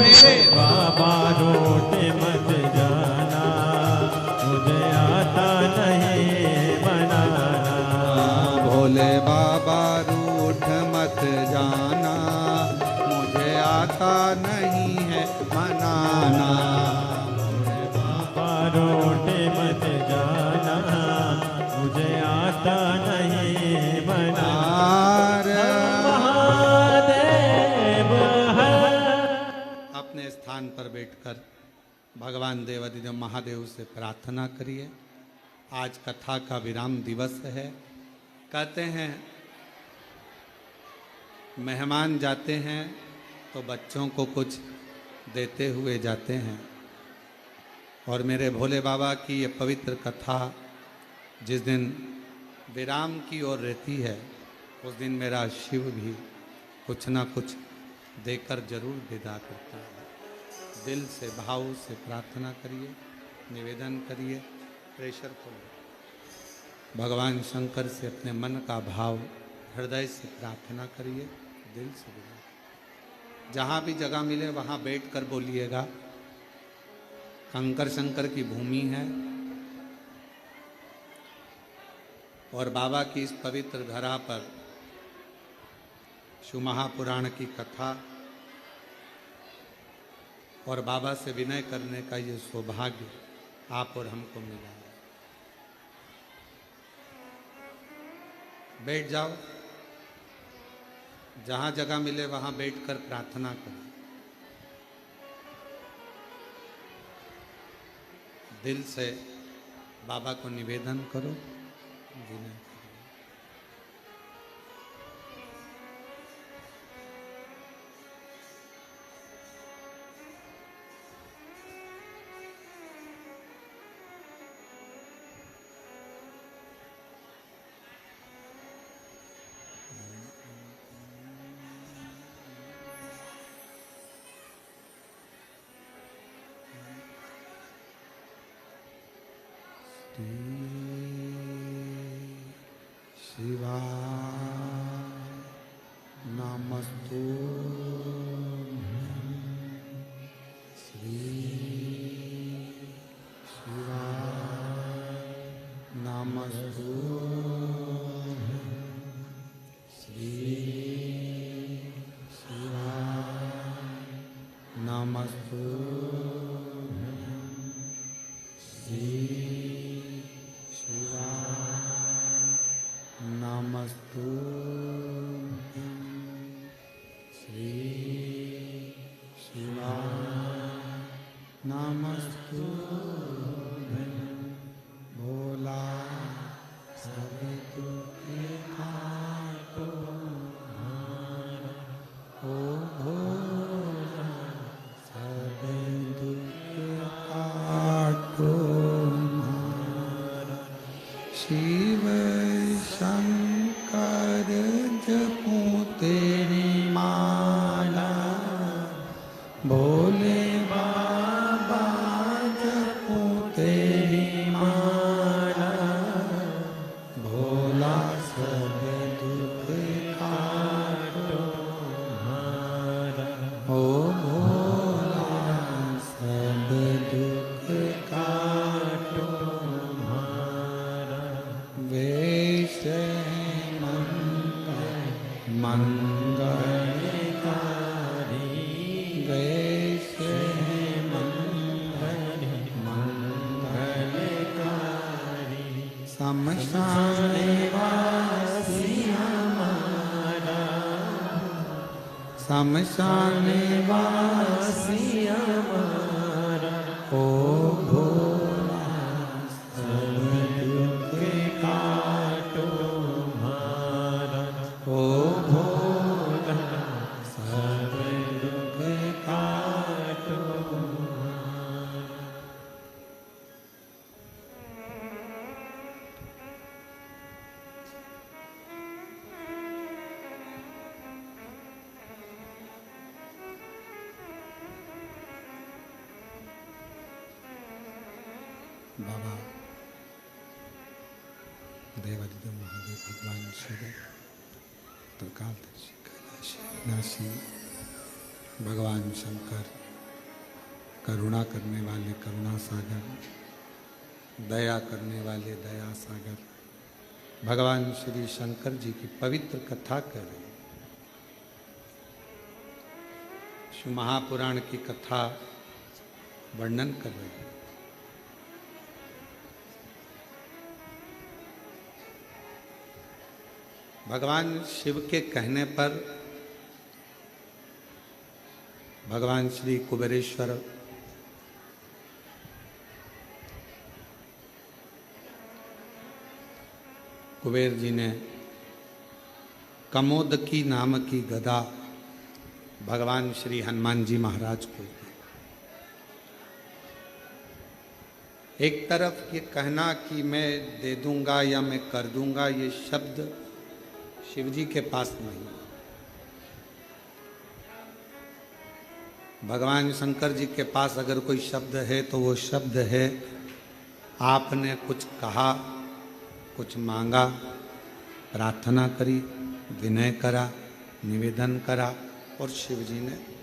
मेरे बाबा रूठ मत जाना, मुझे आता नहीं बनाना। भोले बाबा रूठ मत जाना, मुझे आता नहीं है मनाना। भोले बाबा रूठ मत जाना, मुझे आता नहीं बनाना। महादेव है। अपने स्थान पर बैठकर भगवान देवाधिदेव महादेव से प्रार्थना करिए। आज कथा का विराम दिवस है। कहते हैं मेहमान जाते हैं तो बच्चों को कुछ देते हुए जाते हैं, और मेरे भोले बाबा की ये पवित्र कथा जिस दिन विराम की ओर रहती है, उस दिन मेरा शिव भी कुछ ना कुछ देकर जरूर विदा करता है। दिल से भाव से प्रार्थना करिए, निवेदन करिए, प्रेशर को भगवान शंकर से अपने मन का भाव हृदय से प्रार्थना करिए, दिल से बोलिए। जहाँ भी जगह मिले वहाँ बैठकर बोलिएगा। कंकर शंकर की भूमि है और बाबा की इस पवित्र धरा पर शिव महापुराण की कथा और बाबा से विनय करने का ये सौभाग्य आप और हमको मिला है। बैठ जाओ, जहाँ जगह मिले वहाँ बैठकर प्रार्थना करो। दिल से बाबा को निवेदन करो, विनय करो। शिवाय नमस्तुभ्यं। श्री शिवाय नमस्तुभ्यं। श्री शिवाय नमस्तुभ्यं। श्री नमस्तुभ्यं। श्री शिवाय नमस्तुभ्यं। भोला सब दुख काटो हारा, ओ भोला सब दुख काटो हारा। शिव शंकर जपूं तेरी माला, भोले बाबा जपूं तेरी माला। भोला सब दुख काटो हारा, ओ भोला सब दुख काटो हारा। वेश मंगलकारी, वेश मंगलकारी। शमशान वासी हमारा, शमशान वासी हमारा। ओ भोला सब दुख काटो हारा, ओ भोला सब दुख काटो हारा। बाबा देवाधिदेव महादेव भगवान शिव, त्रिकालदर्शी कैलाशी विनाशी भगवान शंकर करुणा करने वाले करुणा सागर, दया करने वाले दया सागर भगवान श्री शंकर जी की पवित्र कथा कर रहे हैं। शिव महापुराण की कथा वर्णन कर रहे हैं। भगवान शिव के कहने पर भगवान श्री कुबेरेश्वर कुबेर जी ने कमोदकी नाम की गदा भगवान श्री हनुमान जी महाराज को दी। एक तरफ ये कहना कि मैं दे दूंगा या मैं कर दूंगा, ये शब्द शिव जी के पास नहीं। भगवान शंकर जी के पास अगर कोई शब्द है तो वो शब्द है, आपने कुछ कहा, कुछ मांगा, प्रार्थना करी, विनय करा, निवेदन करा और शिव जी ने दिया।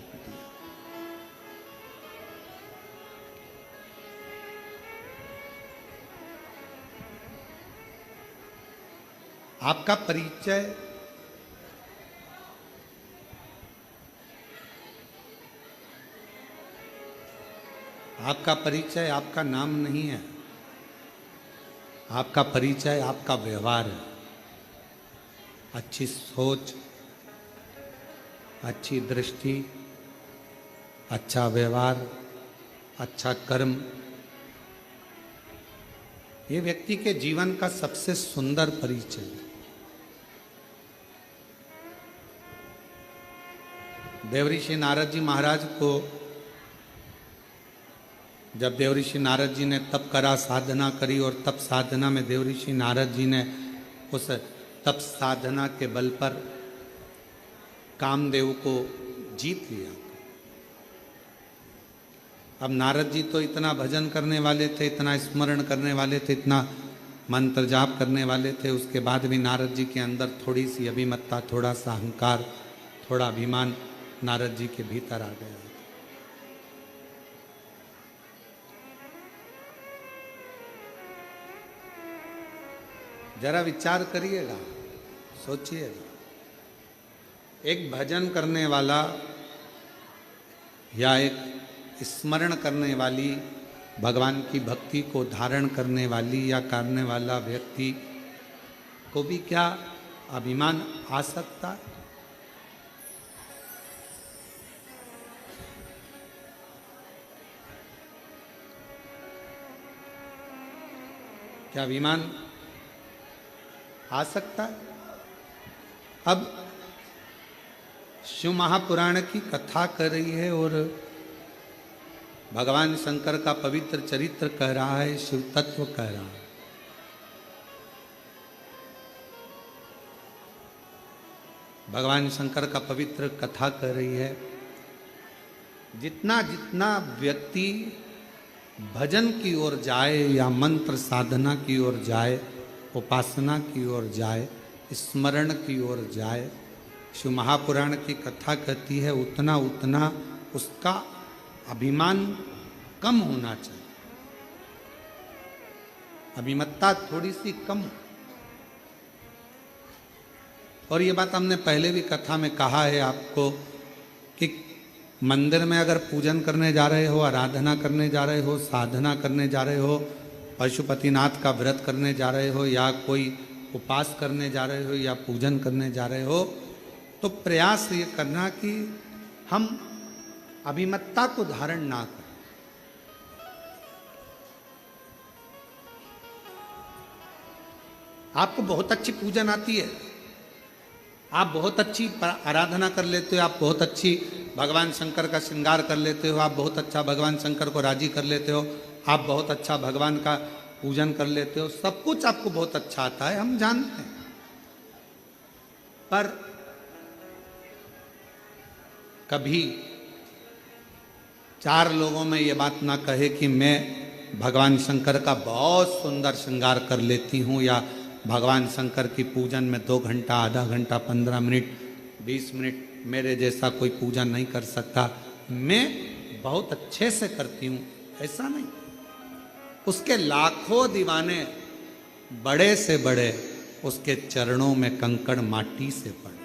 आपका परिचय आपका नाम नहीं है, आपका परिचय आपका व्यवहार है। अच्छी सोच, अच्छी दृष्टि, अच्छा व्यवहार, अच्छा कर्म, ये व्यक्ति के जीवन का सबसे सुंदर परिचय है। देवऋषि नारद जी महाराज को जब देवऋषि नारद जी ने तप करा, साधना करी और तप साधना में देवऋषि नारद जी ने उस तप साधना के बल पर कामदेव को जीत लिया। अब नारद जी तो इतना भजन करने वाले थे, इतना स्मरण करने वाले थे, इतना मंत्र जाप करने वाले थे, उसके बाद भी नारद जी के अंदर थोड़ी सी अभिमत्ता, थोड़ा सा अहंकार, थोड़ा अभिमान नारद जी के भीतर आ गया। जरा विचार करिएगा, सोचिएगा। एक भजन करने वाला या एक स्मरण करने वाली, भगवान की भक्ति को धारण करने वाली या करने वाला व्यक्ति को भी क्या अभिमान आ सकता है? क्या अभिमान आ सकता है? अब शिव महापुराण की कथा कर रही है और भगवान शंकर का पवित्र चरित्र कह रहा है, शिव तत्व कह रहा है। भगवान शंकर का पवित्र कथा कर रही है। जितना जितना व्यक्ति भजन की ओर जाए या मंत्र साधना की ओर जाए, उपासना की ओर जाए, स्मरण की ओर जाए, शिव महापुराण की कथा कहती है उतना उतना उसका अभिमान कम होना चाहिए, अभिमत्ता थोड़ी सी कम। और ये बात हमने पहले भी कथा में कहा है आपको कि मंदिर में अगर पूजन करने जा रहे हो, आराधना करने जा रहे हो, साधना करने जा रहे हो, पशुपतिनाथ का व्रत करने जा रहे हो या कोई उपास करने जा रहे हो या पूजन करने जा रहे हो, तो प्रयास ये करना कि हम अभिमत्ता को धारण ना करें। आपको बहुत अच्छी पूजन आती है, आप बहुत अच्छी आराधना कर लेते हो, आप बहुत अच्छी भगवान शंकर का श्रृंगार कर लेते हो, आप बहुत अच्छा भगवान शंकर को राजी कर लेते हो, आप बहुत अच्छा भगवान का पूजन कर लेते हो, सब कुछ आपको बहुत अच्छा आता है, हम जानते हैं। पर कभी चार लोगों में ये बात ना कहे कि मैं भगवान शंकर का बहुत सुंदर श्रृंगार कर लेती हूँ या भगवान शंकर की पूजन में 2 घंटा, आधा घंटा, 15 मिनट, 20 मिनट मेरे जैसा कोई पूजन नहीं कर सकता। मैं बहुत अच्छे से करती हूं, ऐसा नहीं। उसके लाखों दीवाने बड़े से बड़े उसके चरणों में कंकड़ माटी से पड़े।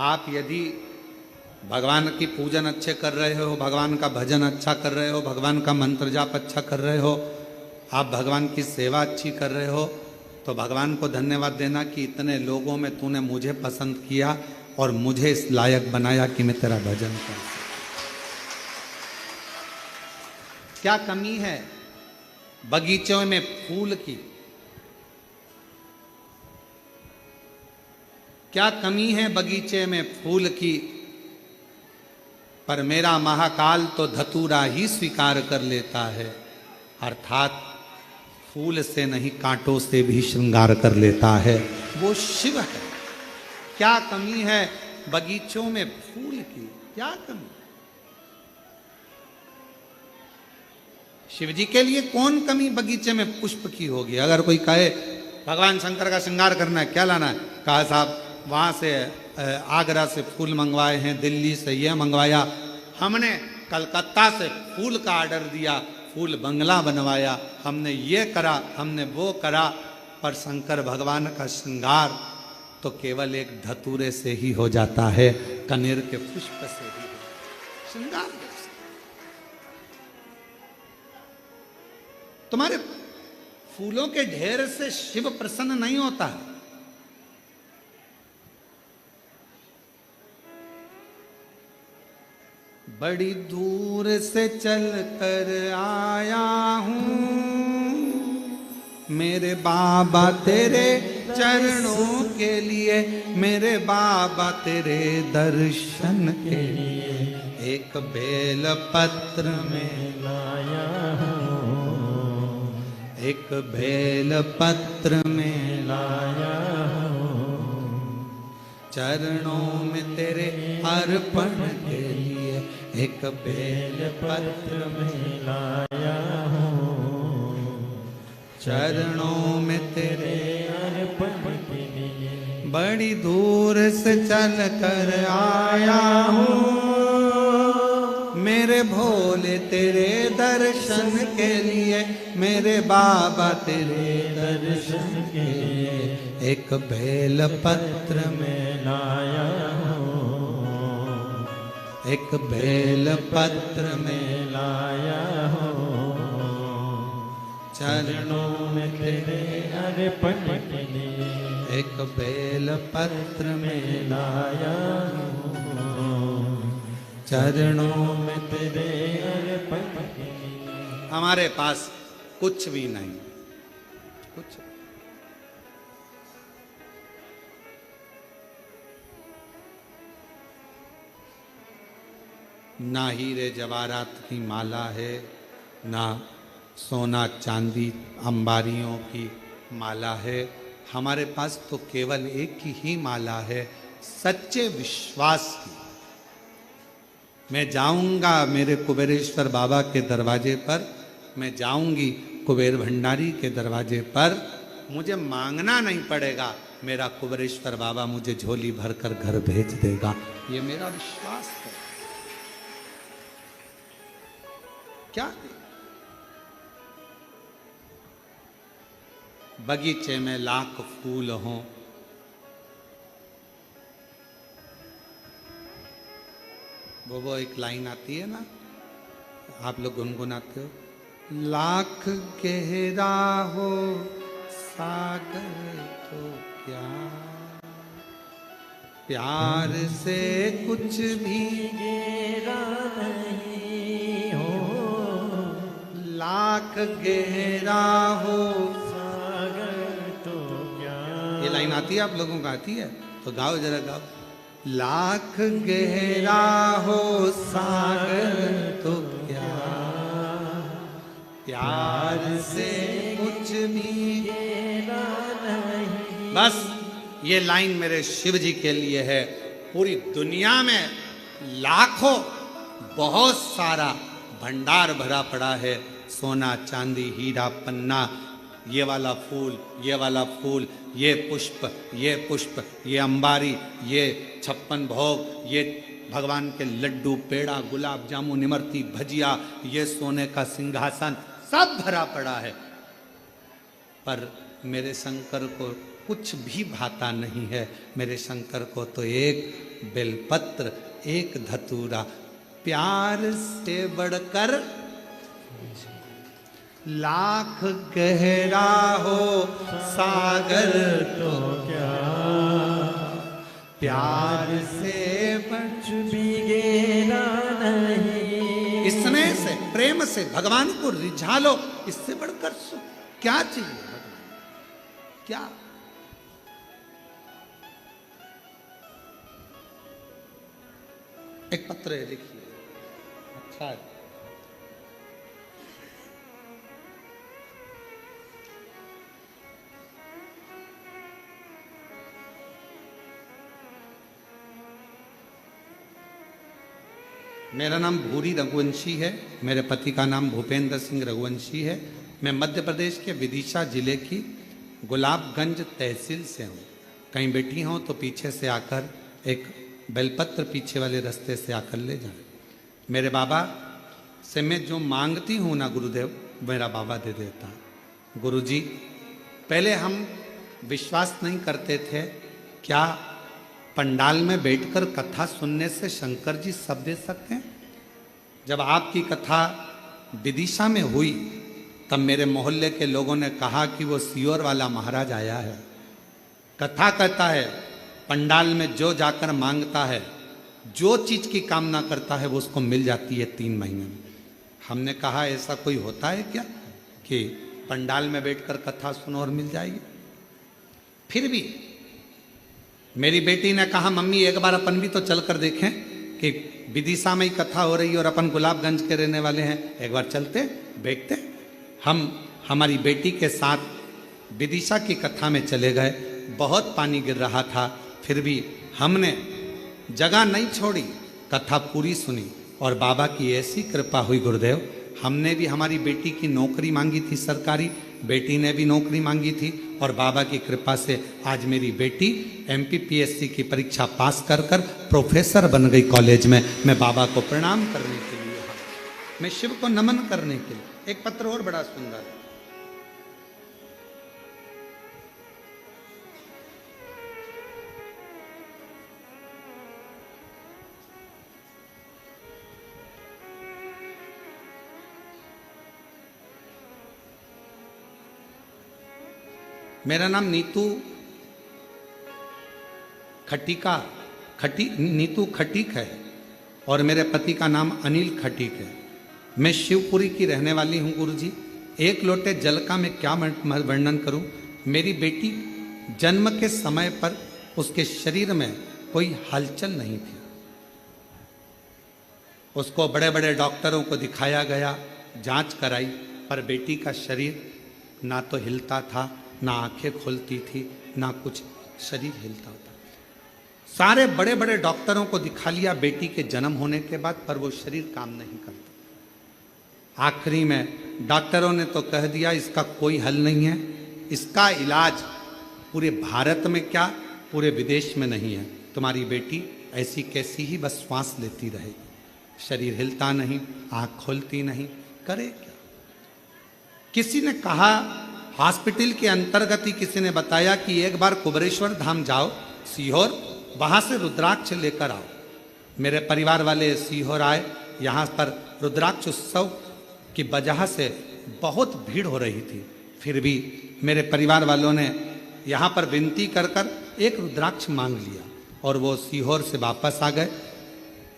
आप यदि भगवान की पूजन अच्छे कर रहे हो, भगवान का भजन अच्छा कर रहे हो, भगवान का मंत्र जाप अच्छा कर रहे हो, आप भगवान की सेवा अच्छी कर रहे हो, तो भगवान को धन्यवाद देना कि इतने लोगों में तूने मुझे पसंद किया और मुझे इस लायक बनाया कि मैं तेरा भजन कर सकूं। क्या कमी है बगीचों में फूल की? क्या कमी है बगीचे में फूल की? पर मेरा महाकाल तो धतूरा ही स्वीकार कर लेता है, अर्थात फूल से नहीं कांटों से भी श्रृंगार कर लेता है, वो शिव है। क्या कमी है बगीचों में फूल की? क्या कमी? शिव जी के लिए कौन कमी बगीचे में पुष्प की होगी? अगर कोई कहे भगवान शंकर का श्रृंगार करना है, क्या लाना है? कहा साहब वहाँ से आगरा से फूल मंगवाए हैं, दिल्ली से यह मंगवाया, हमने कलकत्ता से फूल का ऑर्डर दिया, फूल बंगला बनवाया, हमने ये करा, हमने वो करा। पर शंकर भगवान का श्रृंगार तो केवल एक धतूरे से ही हो जाता है, कनेर के पुष्प से ही श्रृंगार। तुम्हारे फूलों के ढेर से शिव प्रसन्न नहीं होता है। बड़ी दूर से चल कर आया हूँ मेरे बाबा तेरे चरणों के लिए, मेरे बाबा तेरे दर्शन के लिए। एक बेल पत्र में लाया हूँ, एक बेल पत्र में लाया हूँ, चरणों में तेरे अर्पण के लिए। एक बेल पत्र में लाया हूँ, चरणों में तेरे अर्पण के लिए। बड़ी दूर से चल कर आया हूँ मेरे भोले तेरे दर्शन के लिए, मेरे बाबा तेरे दर्शन के लिए। एक बेल पत्र में लाया हूँ, एक बेल पत्र में लाया हूँ, चरणों में तेरे अर्पण के लिए। एक बेल पत्र में लाया हूँ, चरणों में तेरे अर्पण के लिए। हमारे पास कुछ भी नहीं, कुछ ना हीरे जवाहरात की माला है, ना सोना चांदी अंबारियों की माला है। हमारे पास तो केवल एक ही माला है, सच्चे विश्वास की। मैं जाऊंगा मेरे कुबेरेश्वर बाबा के दरवाजे पर, मैं जाऊंगी कुबेर भंडारी के दरवाजे पर, मुझे मांगना नहीं पड़ेगा, मेरा कुबेरेश्वर बाबा मुझे झोली भरकर घर भेज देगा। ये मेरा विश्वास है। क्या बगीचे में लाख फूल हों, वो एक लाइन आती है ना, आप लोग गुनगुनाते हो, लाख गहरा हो सागर तो क्या, प्यार से कुछ भी गहरा नहीं हो, लाख गहरा हो। सागर तो क्या। ये लाइन आती है, आप लोगों को आती है तो गाओ, जरा गाओ। लाख गहरा हो सागर तो क्या, प्यार से कुछ भी गहरा नहीं। बस ये लाइन मेरे शिव जी के लिए है। पूरी दुनिया में लाखों बहुत सारा भंडार भरा पड़ा है, सोना चांदी हीरा पन्ना, ये वाला फूल, ये वाला फूल, ये पुष्प, ये पुष्प, ये अंबारी, ये 56 भोग, ये भगवान के लड्डू, पेड़ा, गुलाब जामुन, इमरती, भजिया, ये सोने का सिंहासन, सब भरा पड़ा है। पर मेरे शंकर को कुछ भी भाता नहीं है। मेरे शंकर को तो एक बेलपत्र, एक धतूरा, प्यार से बढ़कर लाख गहरा हो सागर तो क्या प्यार से कुछ भी गहरा नहीं। स्नेह से, प्रेम से भगवान को रिझा लो। इससे बढ़कर सुख क्या चाहिए भगवान? क्या? एक पत्र है, देखिए, अच्छा है। मेरा नाम भूरी रघुवंशी है। मेरे पति का नाम भूपेंद्र सिंह रघुवंशी है। मैं मध्य प्रदेश के विदिशा जिले की गुलाबगंज तहसील से हूँ। कहीं बैठी हूँ तो पीछे से आकर एक बेलपत्र पीछे वाले रास्ते से आकर ले जाए। मेरे बाबा से मैं जो मांगती हूँ ना गुरुदेव, मेरा बाबा दे देता। गुरुजी, पहले हम विश्वास नहीं करते थे, क्या पंडाल में बैठकर कथा सुनने से शंकर जी सब दे सकते हैं? जब आपकी कथा विदिशा में हुई तब मेरे मोहल्ले के लोगों ने कहा कि वो सियोर वाला महाराज आया है। कथा कहता है पंडाल में जो जाकर मांगता है, जो चीज की कामना करता है वो उसको मिल जाती है 3 महीने में। हमने कहा ऐसा कोई होता है क्या कि पंडाल में बैठकर कथा सुनो और मिल जाएगी? फिर भी मेरी बेटी ने कहा मम्मी एक बार अपन भी तो चल कर देखें कि विदिशा में ही कथा हो रही है और अपन गुलाबगंज के रहने वाले हैं, एक बार चलते बैठते। हम हमारी बेटी के साथ विदिशा की कथा में चले गए। बहुत पानी गिर रहा था, फिर भी हमने जगह नहीं छोड़ी, कथा पूरी सुनी और बाबा की ऐसी कृपा हुई गुरुदेव। हमने भी हमारी बेटी की नौकरी मांगी थी सरकारी, बेटी ने भी नौकरी मांगी थी और बाबा की कृपा से आज मेरी बेटी MPPSC की परीक्षा पास कर कर प्रोफेसर बन गई कॉलेज में। मैं बाबा को प्रणाम करने के लिए यहाँ, मैं शिव को नमन करने के लिए। एक पत्र और बड़ा सुंदर है। मेरा नाम नीतू खटीक है और मेरे पति का नाम अनिल खटीक है। मैं शिवपुरी की रहने वाली हूँ गुरुजी। एक लोटे जल का मैं क्या वर्णन करूँ। मेरी बेटी जन्म के समय पर उसके शरीर में कोई हलचल नहीं थी। उसको बड़े बड़े डॉक्टरों को दिखाया गया, जांच कराई, पर बेटी का शरीर ना तो हिलता था, ना आंखें खुलती थी, ना कुछ शरीर हिलता था। सारे बड़े बड़े डॉक्टरों को दिखा लिया बेटी के जन्म होने के बाद, पर वो शरीर काम नहीं करता। आखिरी में डॉक्टरों ने तो कह दिया इसका कोई हल नहीं है, इसका इलाज पूरे भारत में क्या पूरे विदेश में नहीं है। तुम्हारी बेटी ऐसी कैसी ही बस श्वास लेती रहेगी, शरीर हिलता नहीं, आंख खोलती नहीं, करे क्या? किसी ने कहा, हॉस्पिटल के अंतर्गत ही किसी ने बताया कि एक बार कुबरेश्वर धाम जाओ सीहोर, वहां से रुद्राक्ष लेकर आओ। मेरे परिवार वाले सीहोर आए। यहाँ पर रुद्राक्ष उत्सव की वजह से बहुत भीड़ हो रही थी, फिर भी मेरे परिवार वालों ने यहाँ पर विनती कर कर एक रुद्राक्ष मांग लिया और वो सीहोर से वापस आ गए।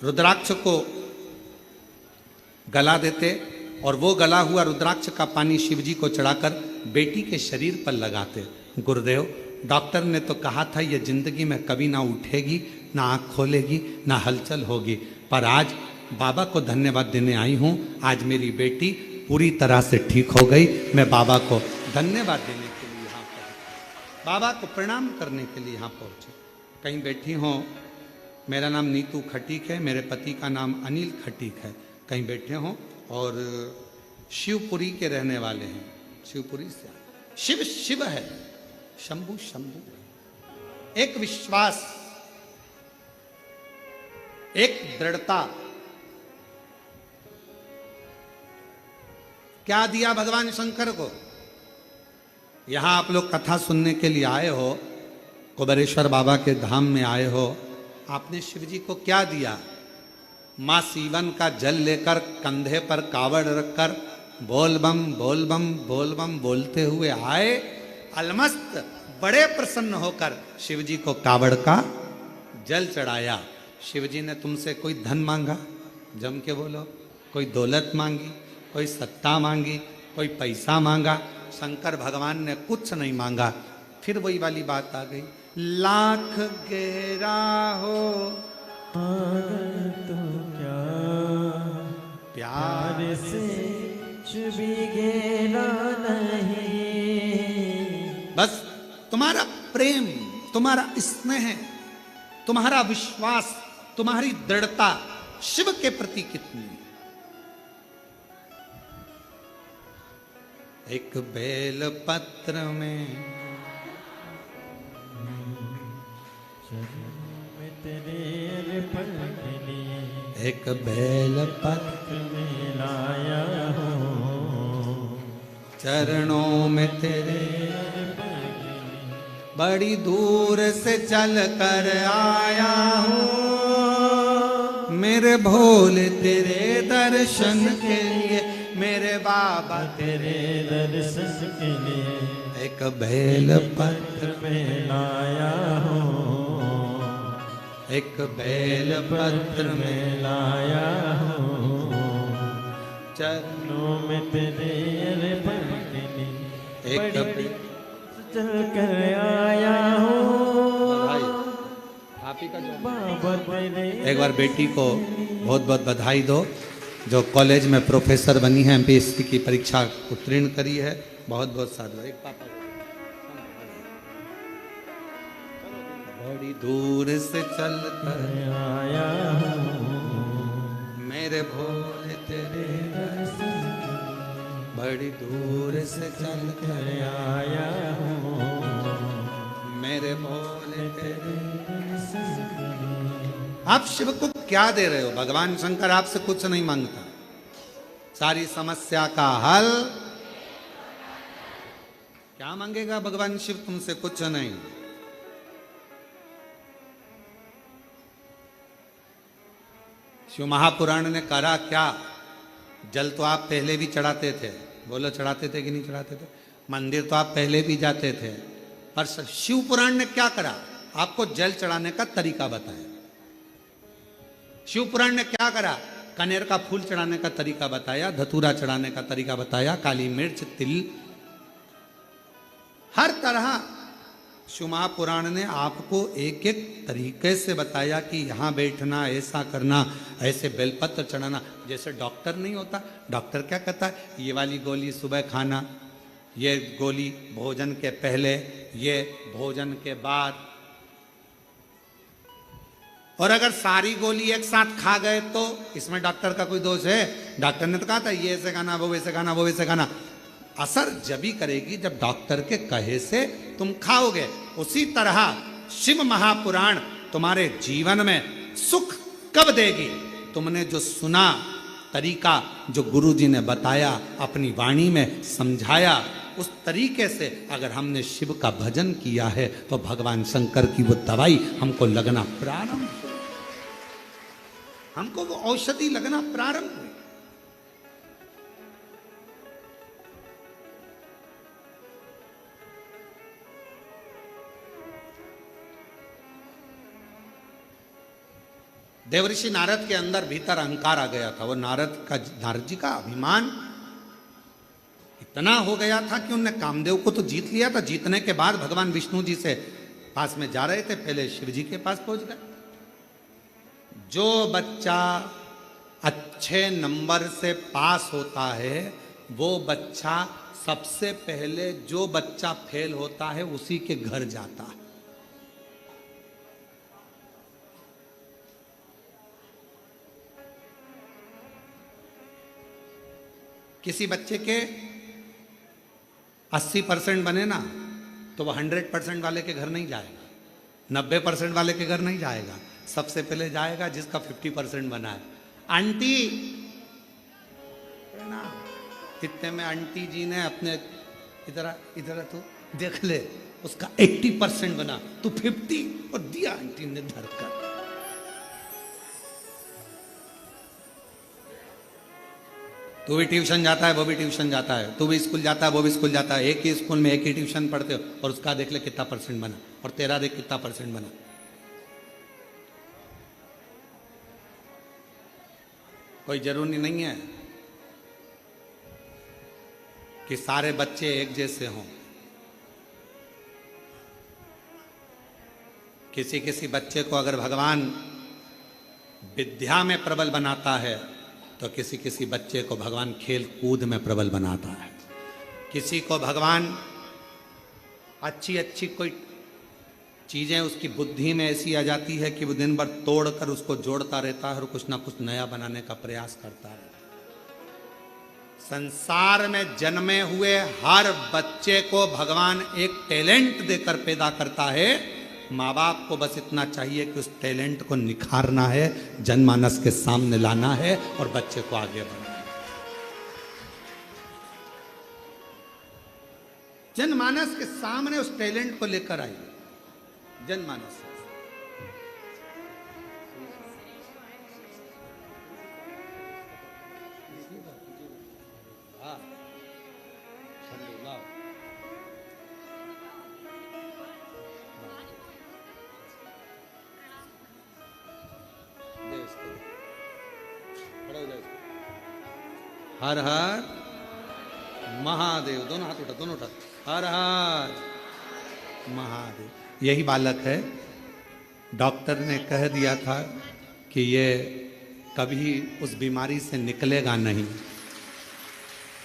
रुद्राक्ष को गला देते और वो गला हुआ रुद्राक्ष का पानी शिवजी को चढ़ाकर बेटी के शरीर पर लगाते। गुरुदेव, डॉक्टर ने तो कहा था ये जिंदगी में कभी ना उठेगी, ना आँख खोलेगी, ना हलचल होगी, पर आज बाबा को धन्यवाद देने आई हूँ। आज मेरी बेटी पूरी तरह से ठीक हो गई। मैं बाबा को धन्यवाद देने के लिए यहाँ पहुँची, बाबा को प्रणाम करने के लिए यहाँ पहुँची। कहीं बैठी हूँ, मेरा नाम नीतू खटीक है, मेरे पति का नाम अनिल खटीक है। कहीं बैठे हों और शिवपुरी के रहने वाले हैं, शिवपुरी से शिव शिव है, शंभु शंभु। एक विश्वास, एक दृढ़ता। क्या दिया भगवान शंकर को? यहां आप लोग कथा सुनने के लिए आए हो, कुबेरेश्वर बाबा के धाम में आए हो, आपने शिव जी को क्या दिया? मां सीवन का जल लेकर कंधे पर कावड़ रखकर बोल बम बोल बम बोल बम बोलते हुए आए। अलमस्त बड़े प्रसन्न होकर शिव जी को कावड़ का जल चढ़ाया। शिव जी ने तुमसे कोई धन मांगा? जम के बोलो। कोई दौलत मांगी, कोई सत्ता मांगी, कोई पैसा मांगा? शंकर भगवान ने कुछ नहीं मांगा। फिर वही वाली बात आ गई, लाख गहरा हो तो क्या प्यार से भी गहरा नहीं। बस तुम्हारा प्रेम, तुम्हारा स्नेह, तुम्हारा विश्वास, तुम्हारी दृढ़ता शिव के प्रति कितनी। एक बेल पत्र में तेरे अर्पण के लिए एक बेल पत्र में लाया हूँ, चरणों में तेरे अर्पण के लिए बड़ी दूर से चल कर आया हूँ। मेरे भोले तेरे दर्शन के लिए, मेरे बाबा तेरे दर्शन के लिए एक बेल पत्र पत्र में लाया हूँ, एक बेल पत्र में में लाया हूँ, चरणों में तेरे अर्पण के लिए एक बड़ी चल कर आया हूँ। आप ही का जो बाबा तेरे एक बार बेटी को बहुत बहुत बधाई दो, जो कॉलेज में प्रोफेसर बनी है, एमपीएससी की परीक्षा उत्तीर्ण करी है। बहुत बहुत साधु। एक पापा बड़ी दूर से चल कर आया हूँ, मेरे भोले तेरे बड़ी दूर से चल कर आया हूँ, मेरे भोले तेरे। आप शिव को क्या दे रहे हो? भगवान शंकर आपसे कुछ नहीं मांगता, सारी समस्या का हल क्या मांगेगा भगवान शिव तुमसे? कुछ नहीं। शिव महापुराण ने करा क्या? जल तो आप पहले भी चढ़ाते थे, बोलो चढ़ाते थे कि नहीं चढ़ाते थे? मंदिर तो आप पहले भी जाते थे, पर शिव पुराण ने क्या करा? आपको जल चढ़ाने का तरीका बताया। शिव पुराण ने क्या करा? कनेर का फूल चढ़ाने का तरीका बताया, धतूरा चढ़ाने का तरीका बताया, काली मिर्च, तिल, हर तरह शिव महापुराण ने आपको एक एक तरीके से बताया कि यहाँ बैठना, ऐसा करना, ऐसे बेलपत्र चढ़ाना। जैसे डॉक्टर नहीं होता, डॉक्टर क्या कहता है? ये वाली गोली सुबह खाना, ये गोली भोजन के पहले, ये भोजन के बाद। और अगर सारी गोली एक साथ खा गए तो इसमें डॉक्टर का कोई दोष है? डॉक्टर ने तो कहा था ये ऐसे खाना, वो वैसे खाना, वो वैसे खाना। असर जब ही करेगी जब डॉक्टर के कहे से तुम खाओगे। उसी तरह शिव महापुराण तुम्हारे जीवन में सुख कब देगी? तुमने जो सुना तरीका, जो गुरु जी ने बताया, अपनी वाणी में समझाया, उस तरीके से अगर हमने शिव का भजन किया है तो भगवान शंकर की वो दवाई हमको लगना प्रारंभ, हमको वो औषधि लगना प्रारंभ हुई। देवऋषि नारद के अंदर भीतर अहंकार आ गया था। वो नारद जी का अभिमान इतना हो गया था कि उनने कामदेव को तो जीत लिया था। जीतने के बाद भगवान विष्णु जी से पास में जा रहे थे, पहले शिव जी के पास पहुंच गए। जो बच्चा अच्छे नंबर से पास होता है वो बच्चा सबसे पहले, जो बच्चा फेल होता है उसी के घर जाता है। किसी बच्चे के 80% बने ना तो वो 100% वाले के घर नहीं जाएगा, 90% वाले के घर नहीं जाएगा, सबसे पहले जाएगा जिसका 50% बना है। आंटी ना, इतने में आंटी जी ने अपने इधर इधर तो देख ले, उसका 80% बना, तू 50 और दिया आंटी ने धर कर। तू भी ट्यूशन जाता है, वो भी ट्यूशन जाता है, तू भी स्कूल जाता है, वो भी स्कूल जाता है, एक ही स्कूल में एक ही ट्यूशन पढ़ते हो, और उसका देख ले कितना % बना, और तेरा देख कितना % बना। कोई जरूरी नहीं है कि सारे बच्चे एक जैसे हों। किसी किसी बच्चे को अगर भगवान विद्या में प्रबल बनाता है तो किसी किसी बच्चे को भगवान खेल कूद में प्रबल बनाता है। किसी को भगवान अच्छी अच्छी कोई चीज़ें उसकी बुद्धि में ऐसी आ जाती है कि वो दिन भर तोड़ कर उसको जोड़ता रहता है और कुछ ना कुछ नया बनाने का प्रयास करता है। संसार में जन्मे हुए हर बच्चे को भगवान एक टैलेंट देकर पैदा करता है। माँ बाप को बस इतना चाहिए कि उस टैलेंट को निखारना है, जनमानस के सामने लाना है और बच्चे को आगे बढ़ाना है। जनमानस के सामने उस टैलेंट को लेकर आइए। जनमानस हर हर महादेव, दोनों हाथ उठा, दोनों उठा, हर हर महादेव। यही बालक है, डॉक्टर ने कह दिया था कि ये कभी उस बीमारी से निकलेगा नहीं,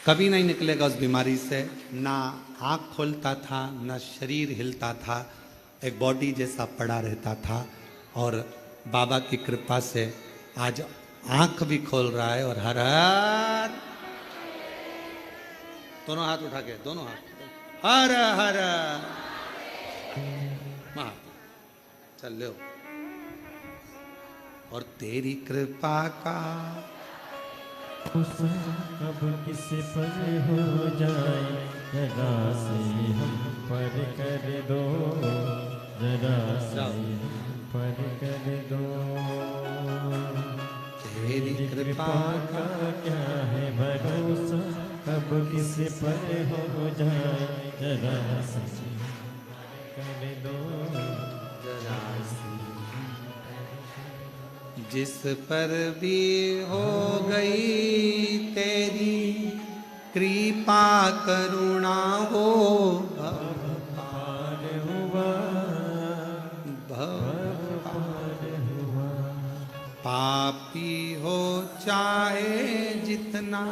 कभी नहीं निकलेगा उस बीमारी से। ना आँख खोलता था, ना शरीर हिलता था, एक बॉडी जैसा पड़ा रहता था। और बाबा की कृपा से आज आँख भी खोल रहा है। और हर हर, दोनों हाथ उठा के, दोनों हाथ, हर हर महा, चल लो। और तेरी कृपा का अब किस पर हो जाए, जरा से हम पर कर दो, जरा से हम पर कर दो। तेरी कृपा का क्या है भरोसा, अब किस पर हो जाए, जरा से कर दो, जरा से। जिस पर भी हो गई तेरी कृपा करुणा हो, भव पार हुआ, भव पार हुआ। पापी हो चाहे जितना,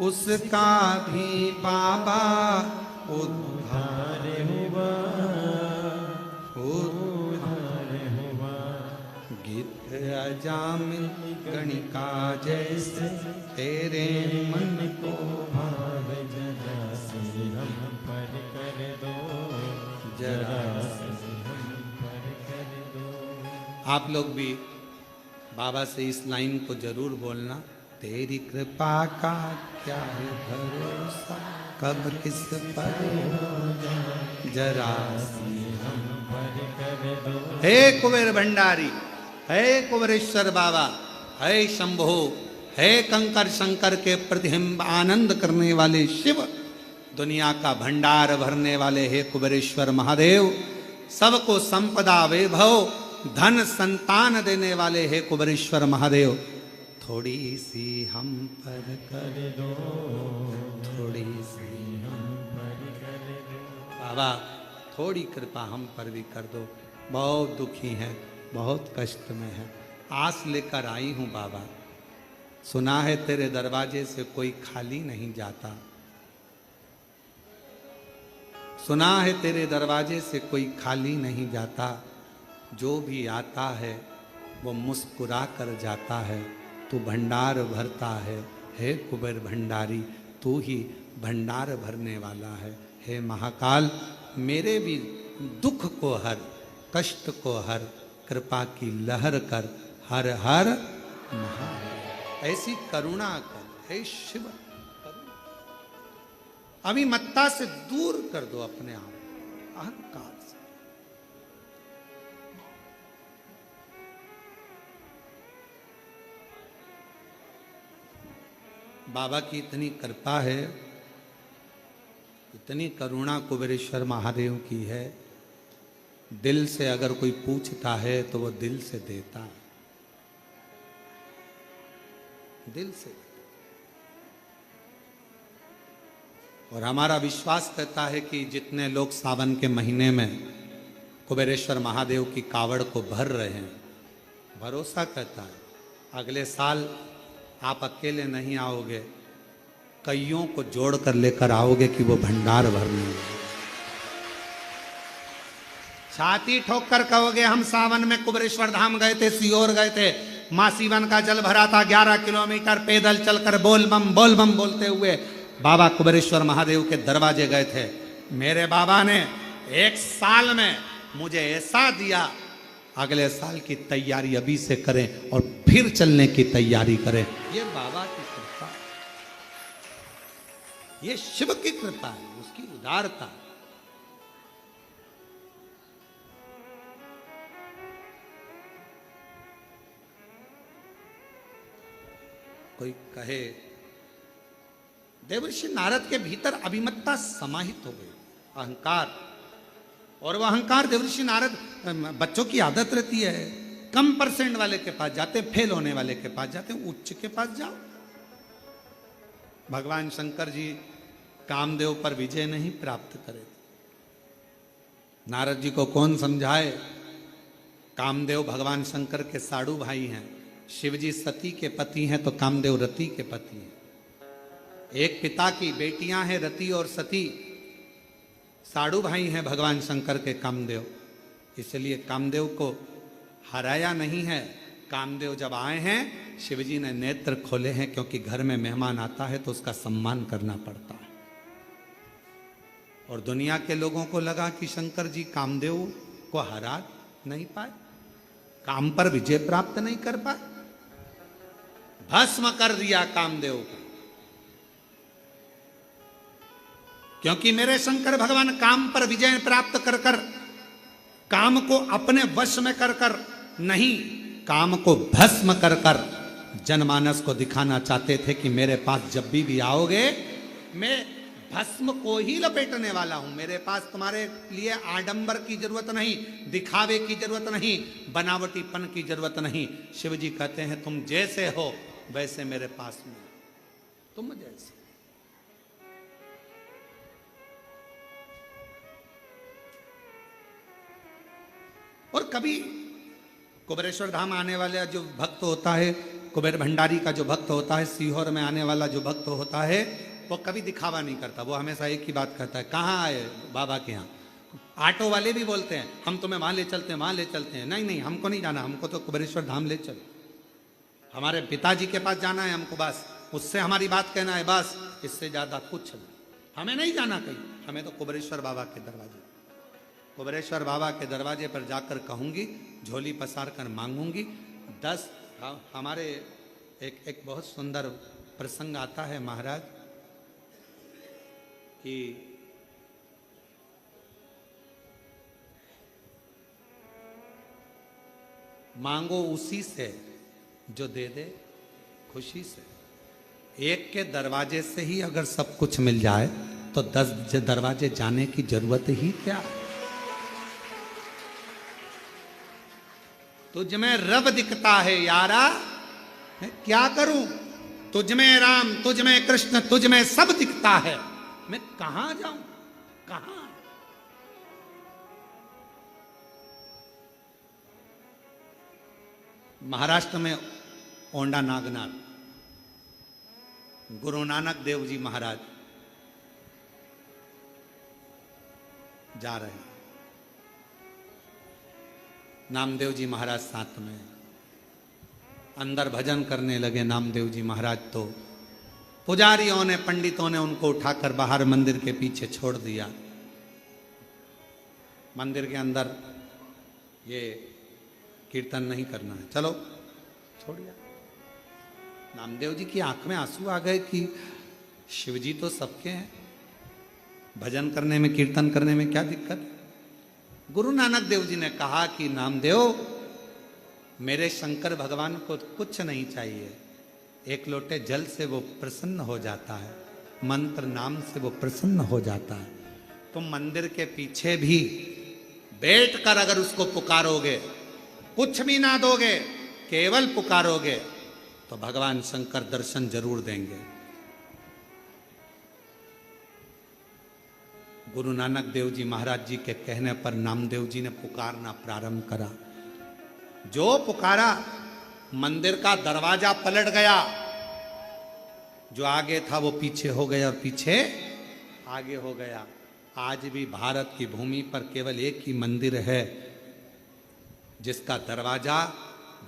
उसका भी बाबा उद्धार हुआ, उद्धार हुआ। गीत अजामिल गणिका जैसे तेरे मन को भावे, जरा से हम पर कर दो, जरा से हम पर कर दो। आप लोग भी बाबा से इस लाइन को जरूर बोलना। तेरी कृपा का क्या है भरोसा, कब किस पर हो जाए, जरा से हम पर कर दो। हे कुबेर भंडारी, हे कुबेरेश्वर बाबा, हे शंभो, हे कंकर शंकर के प्रतिबिंब आनंद करने वाले शिव, दुनिया का भंडार भरने वाले हे कुबेरेश्वर महादेव, सबको संपदा वैभव धन संतान देने वाले हे कुबेरेश्वर महादेव, थोड़ी सी हम पर कर दो, थोड़ी सी हम पर कर दो। बाबा थोड़ी कृपा हम पर भी कर दो, बहुत दुखी हैं, बहुत कष्ट में है, आस लेकर आई हूँ बाबा। सुना है तेरे दरवाजे से कोई खाली नहीं जाता, सुना है तेरे दरवाजे से कोई खाली नहीं जाता, जो भी आता है वो मुस्कुरा कर जाता है, तू भंडार भरता है हे कुबेर भंडारी, तू ही भंडार भरने वाला है। हे महाकाल, मेरे भी दुख को हर, कष्ट को हर, कृपा की लहर कर, हर हर महादेव। ऐसी करुणा कर हे शिव, अभिमत्ता से दूर कर दो अपने आप, अहंकार से। बाबा की इतनी कृपा है, इतनी करुणा कुबेरेश्वर महादेव की है, दिल से अगर कोई पूछता है तो वो दिल से देता है, दिल से। और हमारा विश्वास कहता है कि जितने लोग सावन के महीने में कुबेरेश्वर महादेव की कावड़ को भर रहे हैं, भरोसा कहता है अगले साल आप अकेले नहीं आओगे, कईयों को जोड़कर लेकर आओगे कि वो भंडार भरने। छाती ठोक कर कहोगे हम सावन में कुबेरेश्वर धाम गए थे, सीहोर गए थे, मां सीवन का जल भरा था, 11 किलोमीटर पैदल चलकर बोल बम बोलते हुए बाबा कुबेरेश्वर महादेव के दरवाजे गए थे। मेरे बाबा ने 1 साल में मुझे ऐसा दिया, अगले साल की तैयारी अभी से करें और फिर चलने की तैयारी करें। ये बाबा की कृपा, ये शिव की कृपा है, उसकी उदारता। कोई कहे देवर्षि नारद के भीतर अभिमत्ता समाहित हो गई, अहंकार। और वह अहंकार देवर्षि नारद, बच्चों की आदत रहती है, कम % वाले के पास जाते, फेल होने वाले के पास जाते, उच्च के पास जाओ। भगवान शंकर जी कामदेव पर विजय नहीं प्राप्त करे। नारद जी को कौन समझाए? कामदेव भगवान शंकर के साड़ू भाई हैं, शिव जी सती के पति हैं तो कामदेव रति के पति हैं। एक पिता की बेटियां हैं रति और सती, साड़ू भाई हैं भगवान शंकर के कामदेव। इसलिए कामदेव को हराया नहीं है। कामदेव जब आए हैं, शिवजी ने नेत्र खोले हैं, क्योंकि घर में मेहमान आता है तो उसका सम्मान करना पड़ता है। और दुनिया के लोगों को लगा कि शंकर जी कामदेव को हरा नहीं पाए, काम पर विजय प्राप्त नहीं कर पाए, भस्म कर दिया कामदेव को। क्योंकि मेरे शंकर भगवान काम पर विजय प्राप्त कर कर, काम को अपने वश में कर कर नहीं, काम को भस्म कर कर जनमानस को दिखाना चाहते थे कि मेरे पास जब भी आओगे, मैं भस्म को ही लपेटने वाला हूं। मेरे पास तुम्हारे लिए आडंबर की जरूरत नहीं, दिखावे की जरूरत नहीं, बनावटीपन की जरूरत नहीं। शिव जी कहते हैं तुम जैसे हो वैसे मेरे पास में, तुम जैसे। और कभी कुबेरेश्वर धाम आने वाला जो भक्त होता है, कुबेर भंडारी का जो भक्त होता है, सीहोर में आने वाला जो भक्त होता है, वो कभी दिखावा नहीं करता। वो हमेशा एक ही बात कहता है, कहाँ आए बाबा के यहाँ। ऑटो वाले भी बोलते हैं हम तुम्हें वहां ले चलते हैं, वहां ले चलते हैं। नहीं नहीं, हमको नहीं जाना, हमको तो कुबेरेश्वर धाम ले चलो। हमारे पिताजी के पास जाना है हमको, बस उससे हमारी बात कहना है, बस इससे ज्यादा कुछ नहीं। हमें नहीं जाना कहीं, हमें तो कुबेरेश्वर बाबा के दरवाजे, कुबेरेश्वर बाबा के दरवाजे पर जाकर कहूंगी, झोली पसार कर मांगूंगी 10। हमारे एक बहुत सुंदर प्रसंग आता है महाराज कि मांगो उसी से जो दे दे खुशी से। एक के दरवाजे से ही अगर सब कुछ मिल जाए तो 10 दरवाजे जाने की जरूरत ही क्या है। तुझ में रब दिखता है यारा, मैं क्या करूं? तुझ में राम, तुझ में कृष्ण, तुझ में सब दिखता है, मैं कहां जाऊं? कहां? महाराष्ट्र में ओंडा नागनाथ गुरु नानक देव जी महाराज जा रहे हैं, नामदेव जी महाराज साथ में। अंदर भजन करने लगे नामदेव जी महाराज, तो पुजारियों ने, पंडितों ने उनको उठाकर बाहर मंदिर के पीछे छोड़ दिया। मंदिर के अंदर ये कीर्तन नहीं करना है, चलो छोड़ दिया। नामदेव जी की आंख में आंसू आ गए कि शिवजी तो सबके हैं, भजन करने में, कीर्तन करने में क्या दिक्कत है। गुरु नानक देव जी ने कहा कि नामदेव, मेरे शंकर भगवान को कुछ नहीं चाहिए, एक लोटे जल से वो प्रसन्न हो जाता है, मंत्र नाम से वो प्रसन्न हो जाता है। तुम मंदिर के पीछे भी बैठकर अगर उसको पुकारोगे, कुछ भी ना दोगे, केवल पुकारोगे, तो भगवान शंकर दर्शन जरूर देंगे। गुरु नानक देव जी महाराज जी के कहने पर नामदेव जी ने पुकारना प्रारंभ करा। जो पुकारा, मंदिर का दरवाजा पलट गया, जो आगे था वो पीछे हो गया और पीछे आगे हो गया। आज भी भारत की भूमि पर केवल एक ही मंदिर है जिसका दरवाजा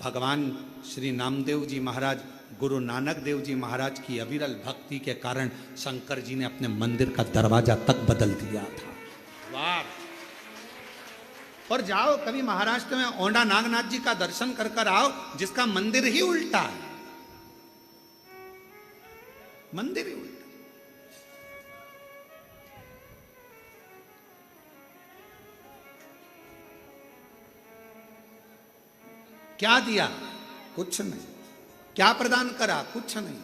भगवान श्री नामदेव जी महाराज, गुरु नानक देव जी महाराज की अविरल भक्ति के कारण शंकर जी ने अपने मंदिर का दरवाजा तक बदल दिया था। वाह! और जाओ कभी महाराष्ट्र में औंढा नागनाथ जी का दर्शन कर कर आओ, जिसका मंदिर ही उल्टा है, मंदिर ही उल्टा। क्या दिया? कुछ नहीं। क्या प्रदान करा? कुछ नहीं।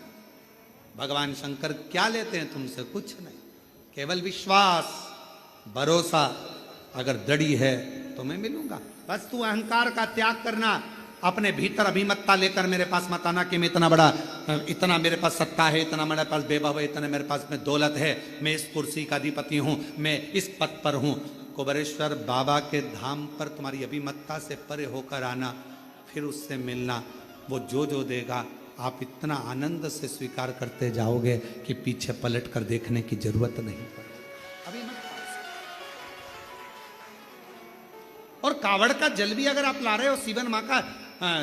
भगवान शंकर क्या लेते हैं तुमसे? कुछ नहीं। केवल विश्वास, भरोसा अगर दृढ़ है तो मैं मिलूंगा। बस तू अहंकार का त्याग करना, अपने भीतर अभिमतता लेकर मेरे पास मत आना कि मैं इतना बड़ा, इतना मेरे पास सत्ता है, इतना मेरे पास वैभव है, इतना मेरे पास में दौलत है, मैं इस कुर्सी का अधिपति हूं, मैं इस पद पर हूं। कुबेरेश्वर बाबा के धाम पर तुम्हारी अभिमतता से परे होकर आना, फिर उससे मिलना। वो जो जो देगा आप इतना आनंद से स्वीकार करते जाओगे कि पीछे पलट कर देखने की जरूरत नहीं पड़ेगी। अभिमतता से। और कावड़ का जल भी अगर आप ला रहे हो सीवन माँ का,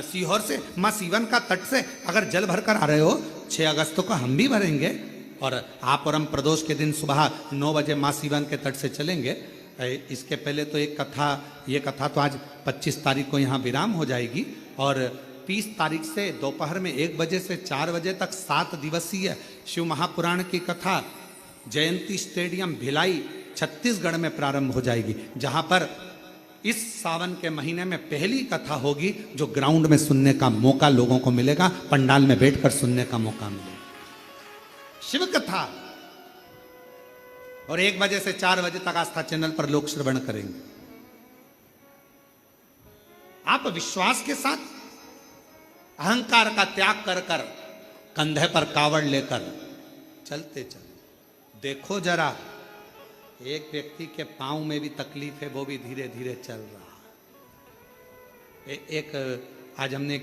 सीहोर से, माँ सीवन का तट से अगर जल भर कर आ रहे हो, 6 अगस्त को हम भी भरेंगे। और आप और हम प्रदोष के दिन सुबह 9 बजे माँ सीवन के तट से चलेंगे। इसके पहले तो एक कथा, ये कथा तो आज 25 तारीख को यहाँ विराम हो जाएगी, और 30 तारीख से दोपहर में 1 बजे से 4 बजे तक 7 दिवसीय शिव महापुराण की कथा जयंती स्टेडियम भिलाई छत्तीसगढ़ में प्रारंभ हो जाएगी, जहां पर इस सावन के महीने में पहली कथा होगी जो ग्राउंड में सुनने का मौका लोगों को मिलेगा, पंडाल में बैठकर सुनने का मौका मिलेगा। शिव कथा। और 1 बजे से 4 बजे तक आस्था चैनल पर लोग श्रवण करेंगे। आप विश्वास के साथ, अहंकार का त्याग कर कर, कंधे पर कावड़ लेकर चलते चले। देखो जरा, एक व्यक्ति के पांव में भी तकलीफ है, वो भी धीरे धीरे चल रहा। एक आज हमने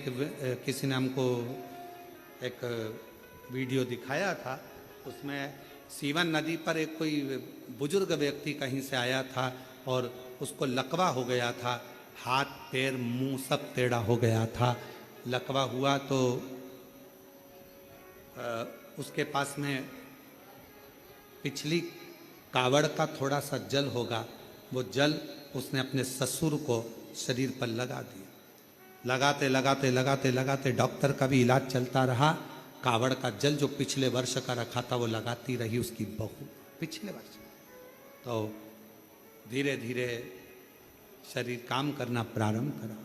किसी ने हमको एक वीडियो दिखाया था, उसमें सीवन नदी पर एक कोई बुजुर्ग व्यक्ति कहीं से आया था और उसको लकवा हो गया था, हाथ पैर मुंह सब टेढ़ा हो गया था। लकवा हुआ तो उसके पास में पिछली कावड़ का थोड़ा सा जल होगा, वो जल उसने अपने ससुर को शरीर पर लगा दिया। लगाते लगाते लगाते लगाते डॉक्टर का भी इलाज चलता रहा। कावड़ का जल जो पिछले वर्ष का रखा था वो लगाती रही उसकी बहू पिछले वर्ष। तो धीरे धीरे शरीर काम करना प्रारंभ करा।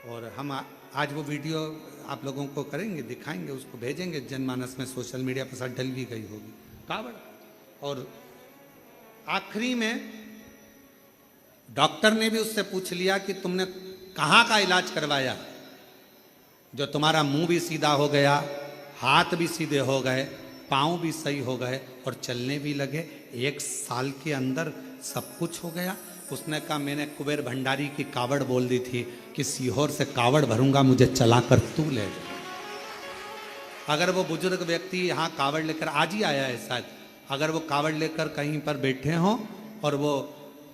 और हम आज वो वीडियो आप लोगों को करेंगे, दिखाएंगे, उसको भेजेंगे जनमानस में, सोशल मीडिया पर साथ डल भी गई होगी कावड़। और आखिरी में डॉक्टर ने भी उससे पूछ लिया कि तुमने कहाँ का इलाज करवाया, जो तुम्हारा मुंह भी सीधा हो गया, हाथ भी सीधे हो गए, पाँव भी सही हो गए और चलने भी लगे, 1 साल के अंदर सब कुछ हो गया। उसने कहा मैंने कुबेर भंडारी की कावड़ बोल दी थी कि सीहोर से कावड़ भरूंगा, मुझे चलाकर तू ले जा। अगर वो बुजुर्ग व्यक्ति यहाँ कावड़ लेकर, आज ही आया है शायद, अगर वो कावड़ लेकर कहीं पर बैठे हों और वो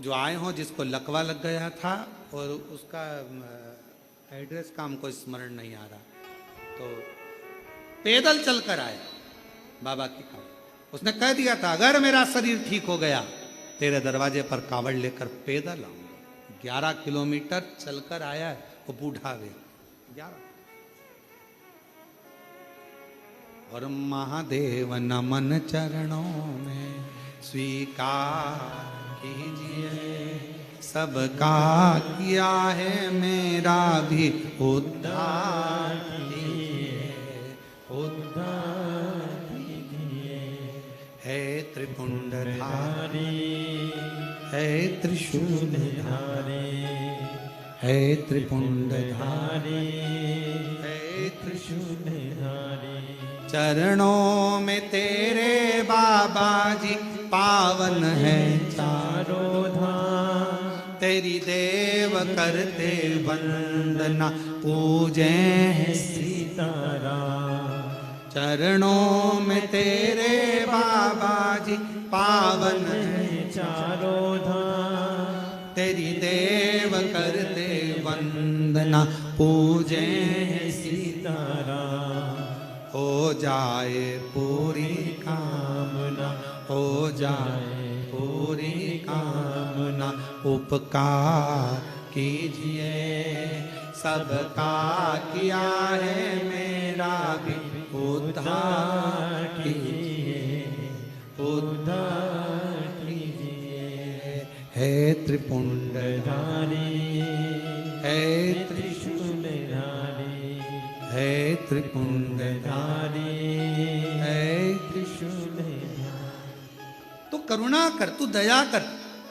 जो आए हों जिसको लकवा लग गया था और उसका एड्रेस का हमको स्मरण नहीं आ रहा, तो पैदल चलकर आए, बाबा की कावड़। उसने कह दिया था अगर मेरा शरीर ठीक हो गया तेरे दरवाजे पर कावड़ लेकर पैदल आऊंगा। 11 किलोमीटर चलकर आया है वो बूढ़ा व्यक्ति 11। और महादेव नमन चरणों में स्वीकार कीजिए, सबका किया है मेरा भी उद्धार कीजिए, उद्धार कीजिए। है त्रिपुंडधारी, है त्रिशूलधारी, है त्रिपुंडधारी, है त्रिशूलधारी। चरणों में तेरे बाबा जी पावन है चारों धाम, तेरी देव करते वंदना पूजे सीताराम। चरणों में तेरे बाबा जी पावन है चारों धाम, तेरी देव करते वंदना पूजे सीताराम। हो जाए पूरी कामना, हो जाए पूरी कामना, उपकार कीजिए, सबका किया है मेरा भी उद्धार कीजिए, उद्धार कीजिए। है त्रिपुंडधारी, है त्रिशूलधारी, है त्रिपुंडधारी, है त्रिशूलधारी। तू करुणा कर, तू दया कर।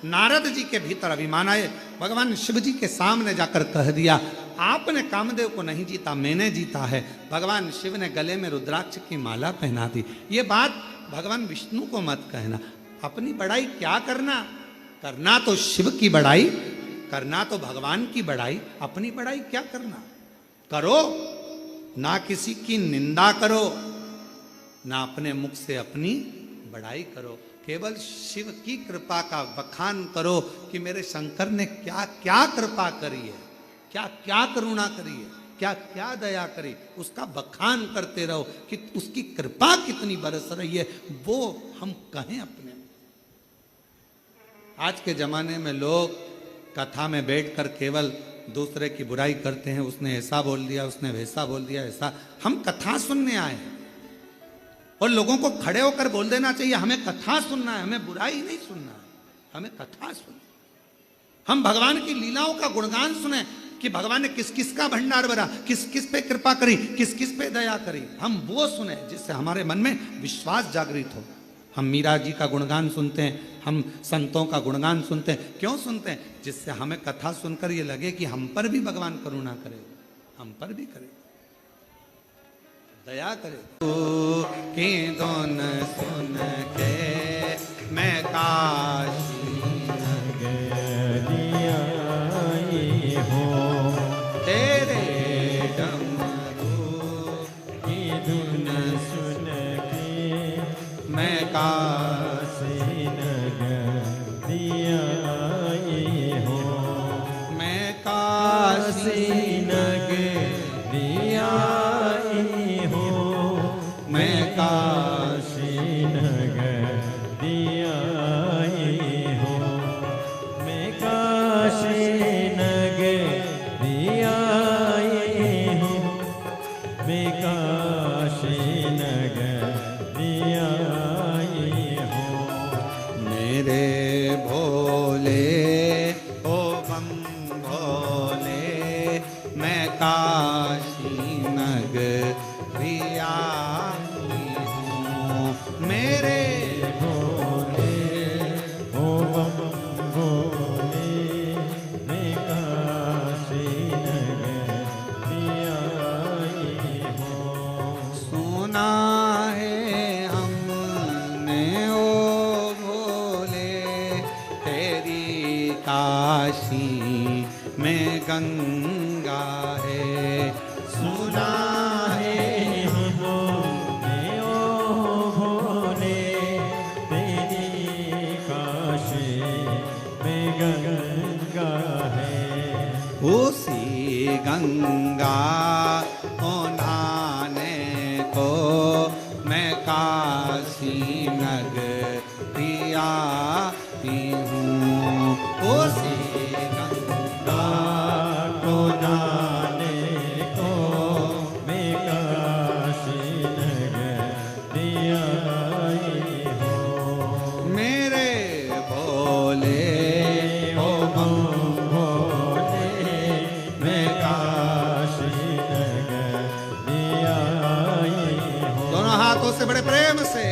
नारद जी के भीतर अभिमान आए, भगवान शिव जी के सामने जाकर कह दिया आपने कामदेव को नहीं जीता, मैंने जीता है। भगवान शिव ने गले में रुद्राक्ष की माला पहना दी। ये बात भगवान विष्णु को मत कहना। अपनी बड़ाई क्या करना, करना तो शिव की बड़ाई, करना तो भगवान की बड़ाई, अपनी बड़ाई क्या करना। करो ना किसी की निंदा करो, ना अपने मुख से अपनी बड़ाई करो, केवल शिव की कृपा का बखान करो कि मेरे शंकर ने क्या क्या कृपा करी है, क्या क्या करुणा करी है, क्या क्या दया करी, उसका बखान करते रहो कि उसकी कृपा कितनी बरस रही है, वो हम कहें अपने। आज के जमाने में लोग कथा में बैठकर केवल दूसरे की बुराई करते हैं, उसने ऐसा बोल दिया, उसने वैसा बोल दिया, ऐसा। हम कथा सुनने आए हैं और लोगों को खड़े होकर बोल देना चाहिए हमें कथा सुनना है, हमें बुराई नहीं सुनना है, हमें कथा सुनना। हम भगवान की लीलाओं का गुणगान सुने कि भगवान ने किस किस का भंडार भरा, किस किस पे कृपा करी, किस किस पे दया करी। हम वो सुने जिससे हमारे मन में विश्वास जागृत हो। हम मीरा जी का गुणगान सुनते हैं, हम संतों का गुणगान सुनते हैं, क्यों सुनते हैं? जिससे हमें कथा सुनकर ये लगे कि हम पर भी भगवान करुणा करे, हम पर भी करे, दया करे। की दोन सुन के मैं काशी नगरिया आई हूँ, तेरे डमरू की धुन सुन के मैं काशी नगरिया आई हूँ, मैं काशी नगरिया आई हूँ, मैं काशी नगरिया आई हूँ, मैं काशी नगरिया आई हूँ, मैं काशी नगरिया आई हाथों से बड़े प्रेम से।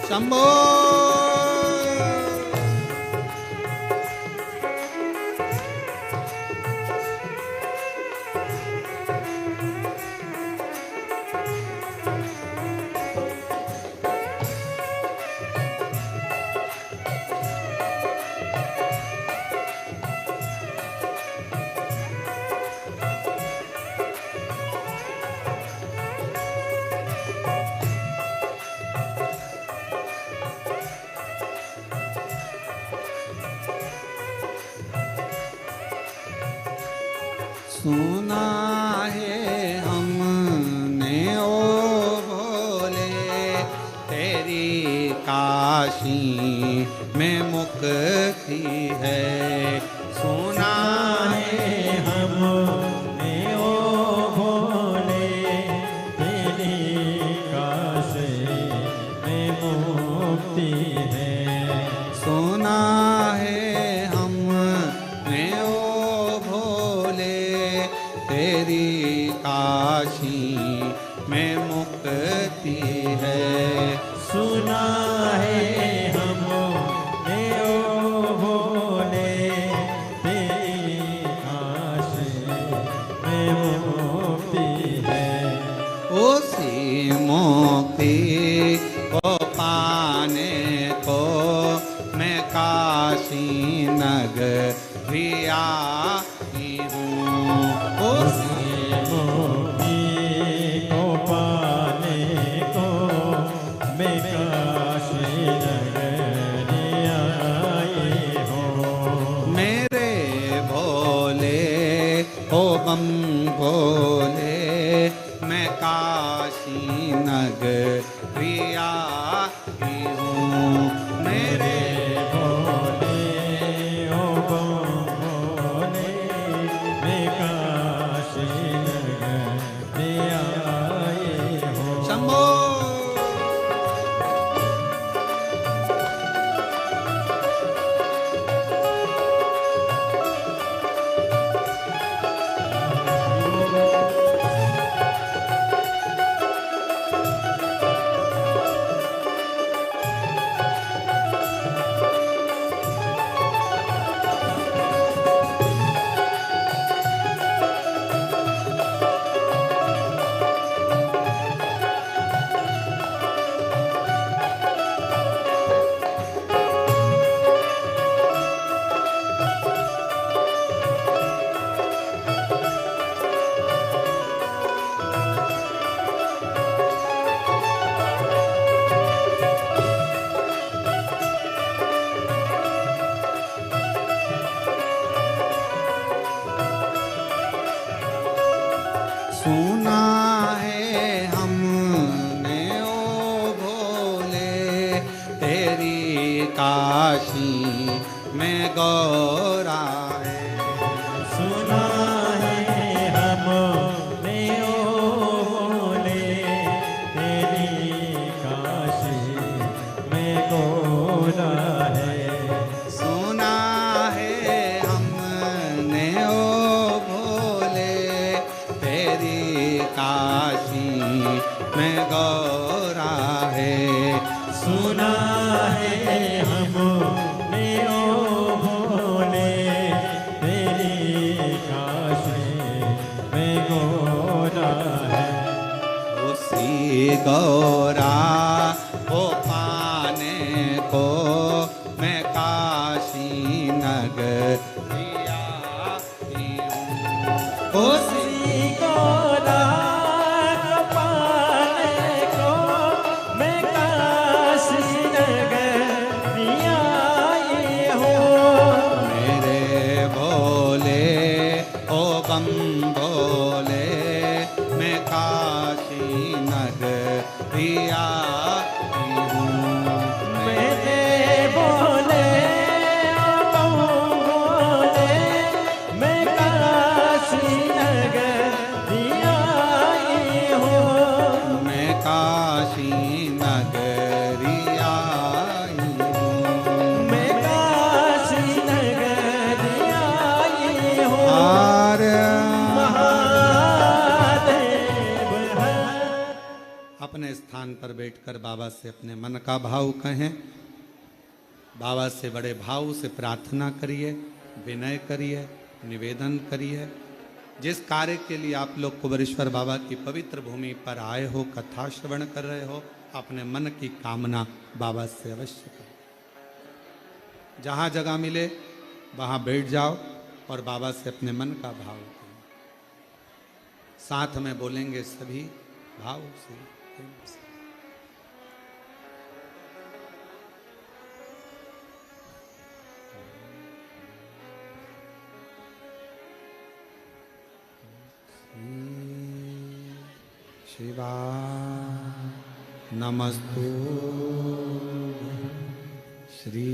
शंभो सुना है हमने ओ भोले तेरी काशी में मुक्ति है। सुना है हमने ओ भोले तेरी काशी में मुक्ति है। सुना है हमने ओ भोले तेरी काशी में मुक्ति है। सुना है हमने ओ भोले तेरी काशी में मुक्ति है। उसी मुक्ति को पाने को मैं काशी नगरी आई हूँ। उसी मुक्ति को पाने को मैं काशी नगरी आई हूँ। मेरे भोले ओ बम भोले मैं काशी नगरी आई हूँ। मेरे भोले ओ बम भोले मैं काशी नगरी आई हूँ। शंभो सुना है हमने ओ भोले तेरी काशी में गौरा है। सुना है हमने ओ भोले तेरी काशी में गोरा है। सुना है हमने ओ भोले तेरी काशी में गौरा है। सुना है हमने ओ भोले तेरी काशी में गोरा है। उसी गौरा को पाने को मैं काशी नगरी आई हूँ। उसी गोरा पाने को मैं काशी नगरी आई हूँ। मेरे भोले ओ बम भोले पर बैठकर बाबा से अपने मन का भाव कहें। बाबा से बड़े भाव से प्रार्थना करिए, विनय करिए, निवेदन करिए। जिस कार्य के लिए आप लोग कुबेरेश्वर बाबा की पवित्र भूमि पर आए हो, कथा श्रवण कर रहे हो, अपने मन की कामना बाबा से अवश्य करो। जहाँ जगह मिले वहाँ बैठ जाओ और बाबा से अपने मन का भाव करो। साथ में बोलेंगे सभी भाव से, प्रेम से। शिवा नमस्तु श्री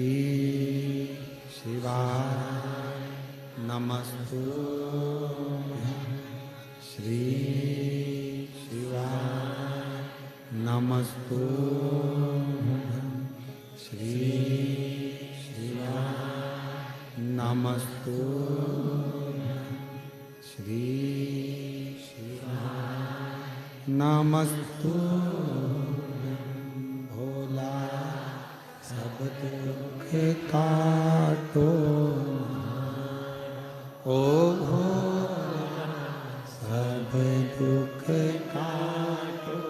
शिवा नमस्तु श्री शिवा नमस्तु श्री शिवा नमस्तु श्री नमस्तु भोला सब दुख काटो। ओ भोला सब दुख काटो।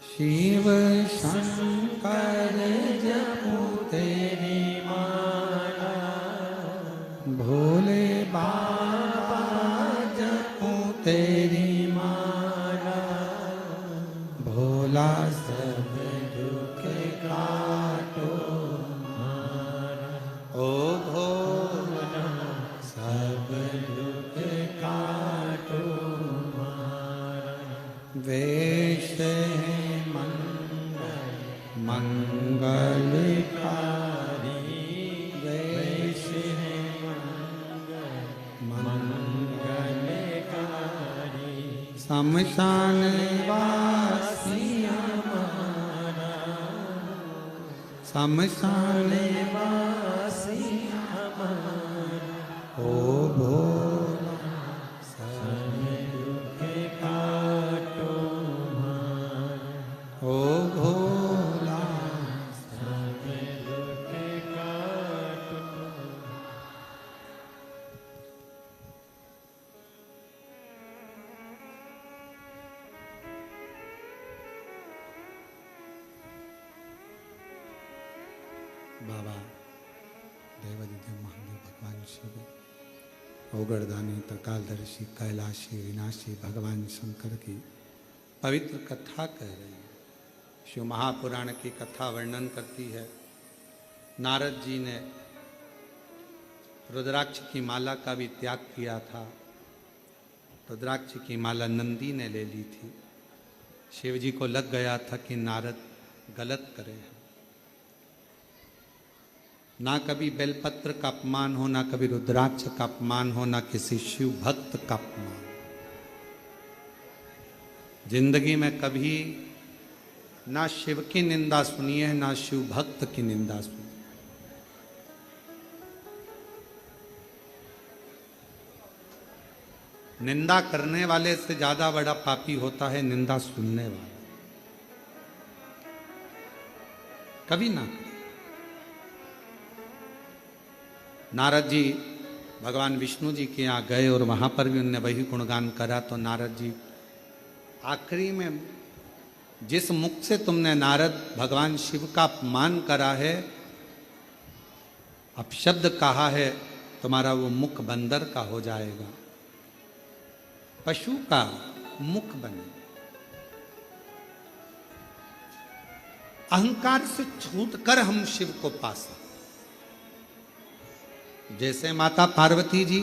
शिव शंकर जपो तेरी माला, भोले बाबा जपो तेरी भोला सब दुख काटो। ओ भोला सब दुख काटो। वेश है मंगलकारी, वेश है मंगलकारी। शमशान वासी हमारा, शमशान वासी हमारा। ओ भोला सब दुख काटो हमारा। ओ भोला सब दुख काटो। बाबा देवादिदेव महादेव भगवान शिव, ओगरदानी त्रिकालदर्शी कैलाशी विनाशी भगवान शंकर की पवित्र कथा कह रहे हैं। शिव महापुराण की कथा वर्णन करती है, नारद जी ने रुद्राक्ष की माला का भी त्याग किया था। रुद्राक्ष की माला नंदी ने ले ली थी। शिव जी को लग गया था कि नारद गलत करे हैं। ना कभी बेलपत्र का अपमान हो, ना कभी रुद्राक्ष का अपमान हो, ना किसी शिव भक्त का अपमान। जिंदगी में कभी ना शिव की निंदा सुनी है, ना शिव भक्त की निंदा सुनी। निंदा करने वाले से ज्यादा बड़ा पापी होता है निंदा सुनने वाला। कभी ना। नारद जी भगवान विष्णु जी के यहाँ गए और वहाँ पर भी उनने वही गुणगान करा। तो नारद जी आखिरी में, जिस मुख से तुमने नारद भगवान शिव का अपमान करा है, अपशब्द कहा है, तुम्हारा वो मुख बंदर का हो जाएगा, पशु का मुख बने। अहंकार से छूटकर हम शिव को पा सकते। जैसे माता पार्वती जी,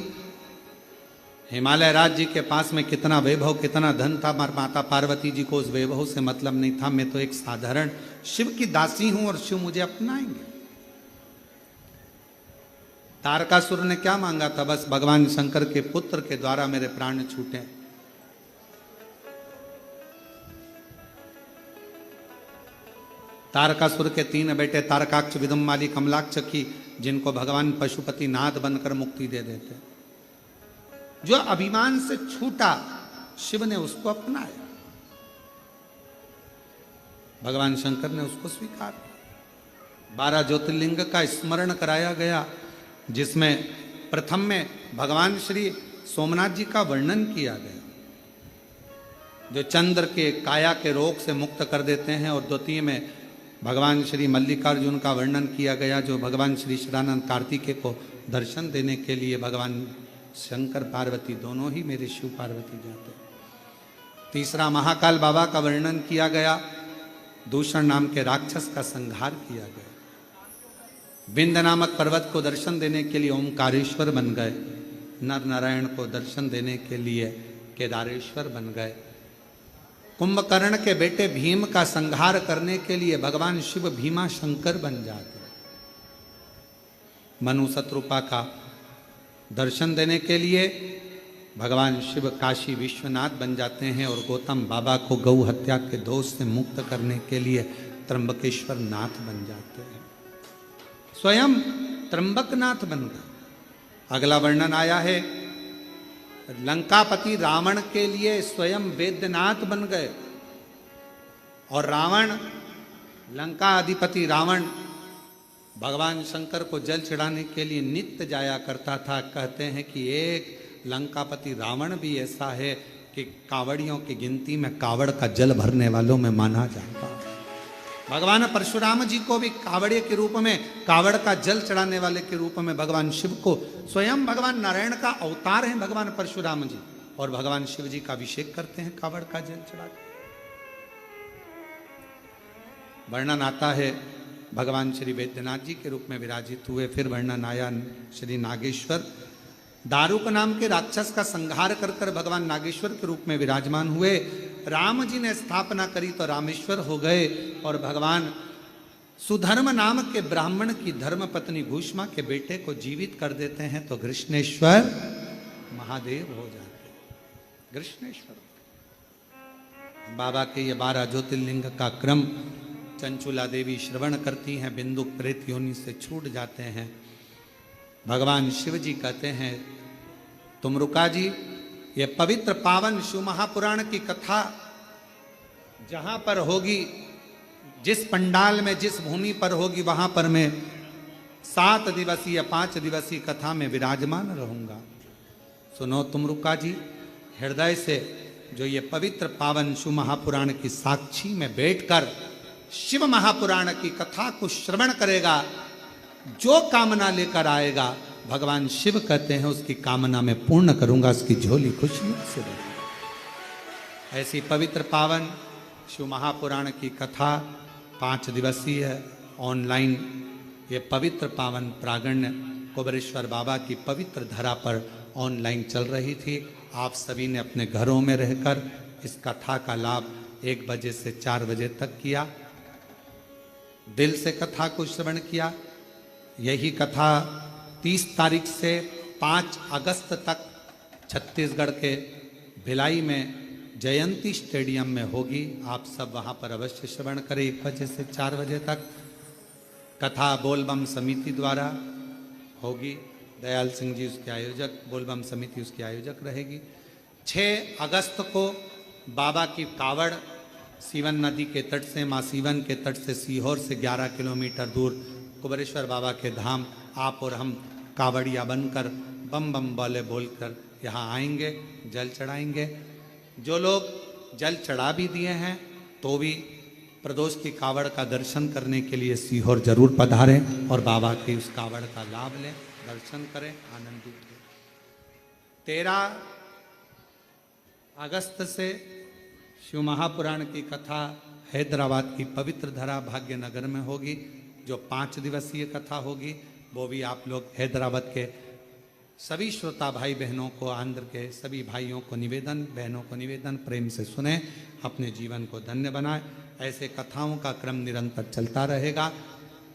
हिमालय राज्य के पास में कितना वैभव, कितना धन था, माता पार्वती जी को उस वैभव से मतलब नहीं था। मैं तो एक साधारण शिव की दासी हूं और शिव मुझे अपनाएंगे। तारकासुर ने क्या मांगा था? बस भगवान शंकर के पुत्र के द्वारा मेरे प्राण छूटे। तारकासुर के 3 बेटे तारकाक्ष, विदुम्माली, कमलाक्ष की, जिनको भगवान पशुपति नाथ बनकर मुक्ति दे देते। जो अभिमान से छूटा, शिव ने उसको अपनाया। भगवान शंकर ने उसको स्वीकार किया। 12 ज्योतिर्लिंग का स्मरण कराया गया, जिसमें प्रथम में भगवान श्री सोमनाथ जी का वर्णन किया गया, जो चंद्र के काया के रोग से मुक्त कर देते हैं, और द्वितीय में भगवान श्री मल्लिकार्जुन का वर्णन किया गया, जो भगवान श्री शिवानंद कार्तिकेय को दर्शन देने के लिए भगवान शंकर पार्वती दोनों ही मेरे शिव पार्वती जाते। तीसरा महाकाल बाबा का वर्णन किया गया, दूषण नाम के राक्षस का संहार किया गया। विंध्य नामक पर्वत को दर्शन देने के लिए ओमकारेश्वर बन गए, नर नारायण को दर्शन देने के लिए केदारेश्वर बन गए। कुंभकर्ण के बेटे भीम का संहार करने के लिए भगवान शिव भीमा शंकर बन जाते। मनु शत्रुपा का दर्शन देने के लिए भगवान शिव काशी विश्वनाथ बन जाते हैं, और गौतम बाबा को गौ हत्या के दोष से मुक्त करने के लिए त्र्यंबकेश्वर नाथ बन जाते हैं, स्वयं त्र्यंबकनाथ बन गए। अगला वर्णन आया है, लंकापति रावण के लिए स्वयं वेद्यनाथ बन गए, और रावण, लंका अधिपति रावण भगवान शंकर को जल चढ़ाने के लिए नित्य जाया करता था। कहते हैं कि एक लंकापति रावण भी ऐसा है कि कावड़ियों की गिनती में कावड़ का जल भरने वालों में माना जाता है। भगवान परशुराम जी को भी कावड़े के रूप में, कावड़ का जल चढ़ाने वाले के रूप में भगवान शिव को, स्वयं भगवान नारायण का अवतार हैं भगवान परशुराम जी, और भगवान शिव जी का अभिषेक करते हैं कावड़ का जल चढ़ा। वर्णन आता है भगवान श्री वैद्यनाथ जी के रूप में विराजित हुए। फिर वर्णन आया श्री नागेश्वर, दारुक नाम के राक्षस का संहार कर कर भगवान नागेश्वर के रूप में विराजमान हुए। राम जी ने स्थापना करी तो रामेश्वर हो गए, और भगवान सुधर्म नाम के ब्राह्मण की धर्म पत्नी भूष्मा के बेटे को जीवित कर देते हैं तो कृष्णेश्वर महादेव हो जाते। कृष्णेश्वर बाबा के ये 12 ज्योतिर्लिंग का क्रम चंचुला देवी श्रवण करती हैं, बिंदुक प्रेत योनि से छूट जाते हैं। भगवान शिव जी कहते हैं, तुमरुका जी, ये पवित्र पावन शिव महापुराण की कथा जहां पर होगी, जिस पंडाल में, जिस भूमि पर होगी, वहां पर मैं 7 दिवसीय 5 दिवसीय कथा में विराजमान रहूंगा। सुनो तुमरुका जी, हृदय से जो ये पवित्र पावन शिव महापुराण की साक्षी में बैठकर शिव महापुराण की कथा को श्रवण करेगा, जो कामना लेकर आएगा, भगवान शिव कहते हैं उसकी कामना में पूर्ण करूंगा, उसकी झोली खुशियों से भरेगी। ऐसी पवित्र पावन शिव महापुराण की कथा 5 दिवसीय है, ऑनलाइन ये पवित्र पावन प्रागण्य कुबेरेश्वर बाबा की पवित्र धरा पर ऑनलाइन चल रही थी। आप सभी ने अपने घरों में रहकर इस कथा का लाभ 1 बजे से 4 बजे तक किया, दिल से कथा को श्रवण किया। यही कथा 30 तारीख से 5 अगस्त तक छत्तीसगढ़ के भिलाई में जयंती स्टेडियम में होगी। आप सब वहाँ पर अवश्य श्रवण करें। 1 बजे से 4 बजे तक कथा बोलबम समिति द्वारा होगी। दयाल सिंह जी उसके आयोजक, बोलबम समिति उसकी आयोजक रहेगी। 6 अगस्त को बाबा की कावड़ सीवन नदी के तट से, माँ सीवन के तट से, सीहोर से 11 किलोमीटर दूर कुबेरेश्वर बाबा के धाम आप और हम कावड़िया बनकर बम बम बोले बोलकर यहाँ आएंगे, जल चढ़ाएंगे। जो लोग जल चढ़ा भी दिए हैं तो भी प्रदोष की कावड़ का दर्शन करने के लिए सीहोर जरूर पधारें और बाबा की उस कावड़ का लाभ लें, दर्शन करें, आनंदित हो। 13 अगस्त से शिव महापुराण की कथा हैदराबाद की पवित्र धरा भाग्यनगर में होगी, जो 5 दिवसीय कथा होगी। वो भी आप लोग हैदराबाद के सभी श्रोता भाई बहनों को, आंध्र के सभी भाइयों को निवेदन, बहनों को निवेदन, प्रेम से सुने, अपने जीवन को धन्य बनाए। ऐसे कथाओं का क्रम निरंतर चलता रहेगा।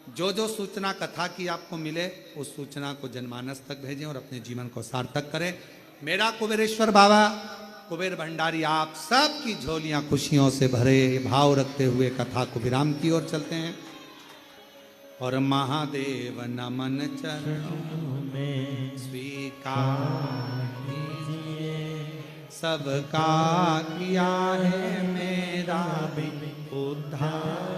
जो जो सूचना कथा की आपको मिले उस सूचना को जनमानस तक भेजें और अपने जीवन को सार्थक करें। मेरा कुबेरेश्वर बाबा कुबेर भंडारी आप सबकी झोलियां खुशियों से भरे भाव रखते हुए कथा को विराम की ओर चलते हैं। और महादेव नमन चरणों में स्वीकार कीजिए, सबका किया है मेरा भी उद्धार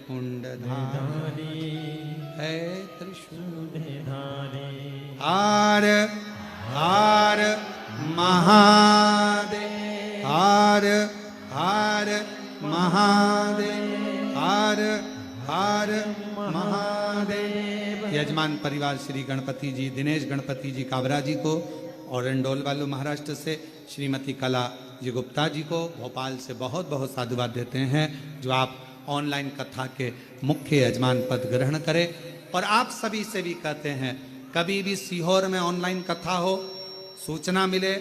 कुंडधारी है त्रिशूल धारी। हर हर महादेव हर हर महादेव हर हर महादेव। यजमान परिवार श्री गणपति जी, दिनेश गणपति जी काबरा जी को और इंडोल वालों महाराष्ट्र से श्रीमती कला जी गुप्ता जी को भोपाल से बहुत बहुत साधुवाद देते हैं जो आप ऑनलाइन कथा के मुख्य यजमान पद ग्रहण करें। और आप सभी से भी कहते हैं कभी भी सीहोर में ऑनलाइन कथा हो, सूचना मिले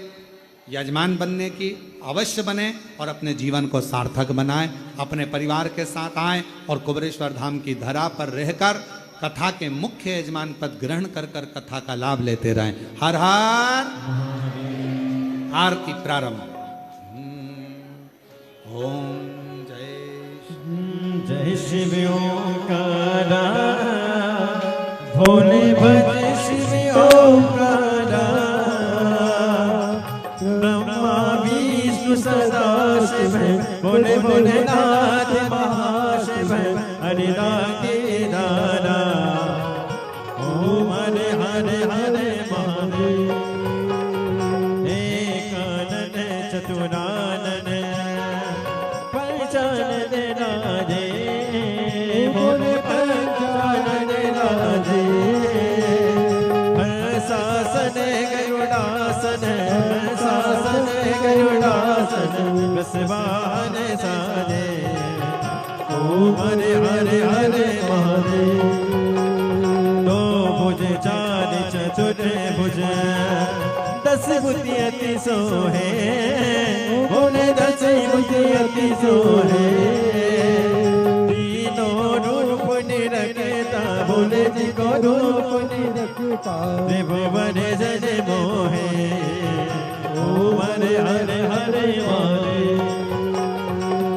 यजमान बनने की, अवश्य बने और अपने जीवन को सार्थक बनाएं, अपने परिवार के साथ आएं और कुबेरेश्वर धाम की धरा पर रहकर कथा के मुख्य यजमान पद ग्रहण कर कर कथा का लाभ लेते रहें। हर हर आरती प्रारंभ। ओम जय शिव ओंकारा भोले भज शिव ओंकारा ब्रह्मा विष्णु सदा शिव भोले भोलेनाथ महाशिव हरिदाके दारा। ओम हरे हरे हरे महादेव एकानन चतुरानन पंचानन राजे भोले पंचानन राजे। शासन गरुड़ासन शासन गरुड़ासन बसवान साजे। ओम हरे हरे हरे महादेव। दो भुज चार चतुर भुज दस बुद्धि अति सोहे भोले दस बुद्धि अति सोहे। तीनों रूप निरखता भोले जी को रूप निरखता त्रिभुवन जन मोहे। ओम हरे हरे हरे महादेव।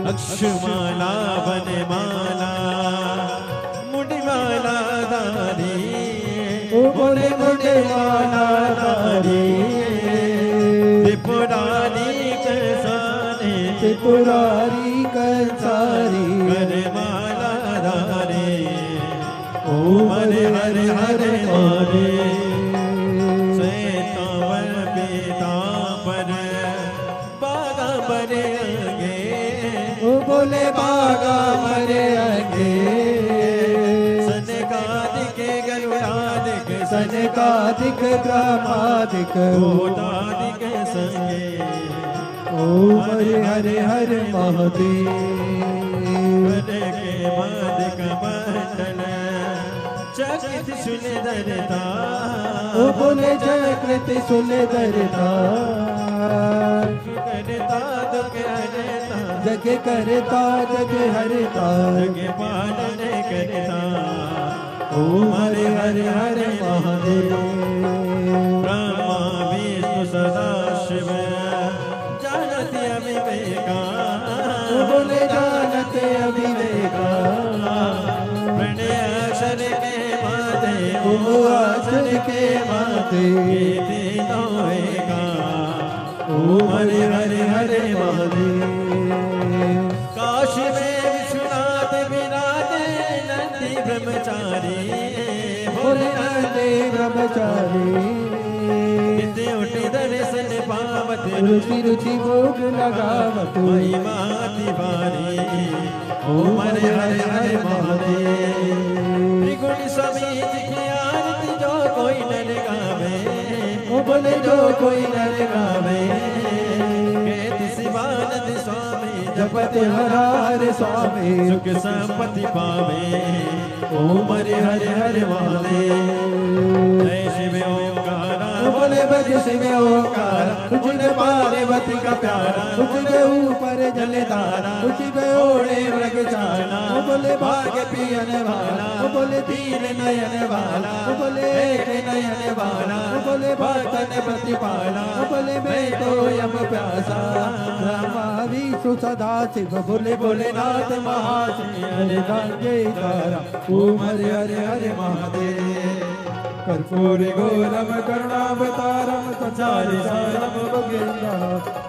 अक्षमाला वनमाला मुंडमाला धारी भोले मुंडमाला धारी। त्रिपुरारी कंसारी त्रिपुरारी कंसारी वनमाला धारी। ओम हरे हरे हरे महादेव। श्वेतांबर पीतांबर बागा बरे आगे बोले बागा बरे आगे। सनकादिक गरुड़ादिक सनकादिक ब्रह्मादिक भूतादिक संगे। ओम हरे हरे हरे महादेव। के मादिक मंडल चक्र सुलेधरता ओ बोले चक्र सुलेधरता। करता दुख हरता जग करता जग हरता जग पालन करता। ओम हरे हरे हरे महादेव। ब्रह्मा विष्णु सदा शिव जानत अविवेका बोले जानत अविवेका। प्रणय अक्षर के माते ओ अक्षर के माते तीनों एका। ओम हरे हरे हरे महादेव। काशी में विश्वनाथ विराजे नंदी ब्रह्मचारी भोले नंदी ब्रह्मचारी। उठी दर्शन पावत रुचि रुचि भोग लगावत महिमा तिवारी। ओम हरे हरे हरे महादेव। त्रिगुण समेत की आरती जो कोई न गावे ओ बोले जो कोई न गावे। शिवानंद स्वामी जपति हर स्वामी सुख संपत्ति पावे। ओम हरे हरे हरे महादेव। जय शिव ओंकारा बोले भज शिव ओंकारा। तुझे पार्वती का प्यारा तुझे ऊपर जलधारा तुझे ओढ़े मृग चारा। बोले भाग्य पियन वाला बोले तीर नयन वाला बोले एक नयन वाला बोले भक्तन प्रतिपाला बोले मैं तो यम प्यासा। ब्रह्मा विष्णु सदा शिव बोले भोलेनाथ महाशिव जयकारा। ओम हरे हरे हरे महादेव। कर्पूरी घोरम करुणावतारम सचारिसारम भगेन्द्र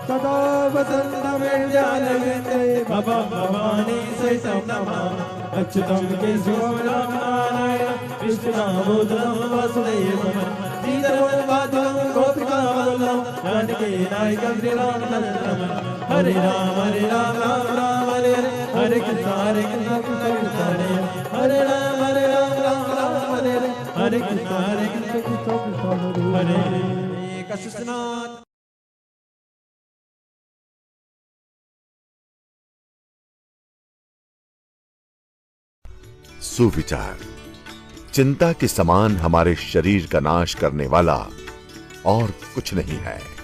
सदा वसन्तमेव ज्ञानविन्दे भवानी सहितं नमामि। अच्युतं केशवं राम नारायण कृष्णदामोदरं वासुदेवं सीतारमण माधवं गोपिकावल्लभं जानकी नायकं श्रीरामचन्द्रं हरे राम राम राम हरे हरे हरे कृष्ण कृष्ण कृष्ण हरे राम राम राम हरे हरे हरे कृष्ण कृष्ण कृष्ण हरे हरे कृष्ण। सुविचार चिंता के समान हमारे शरीर का नाश करने वाला और कुछ नहीं है।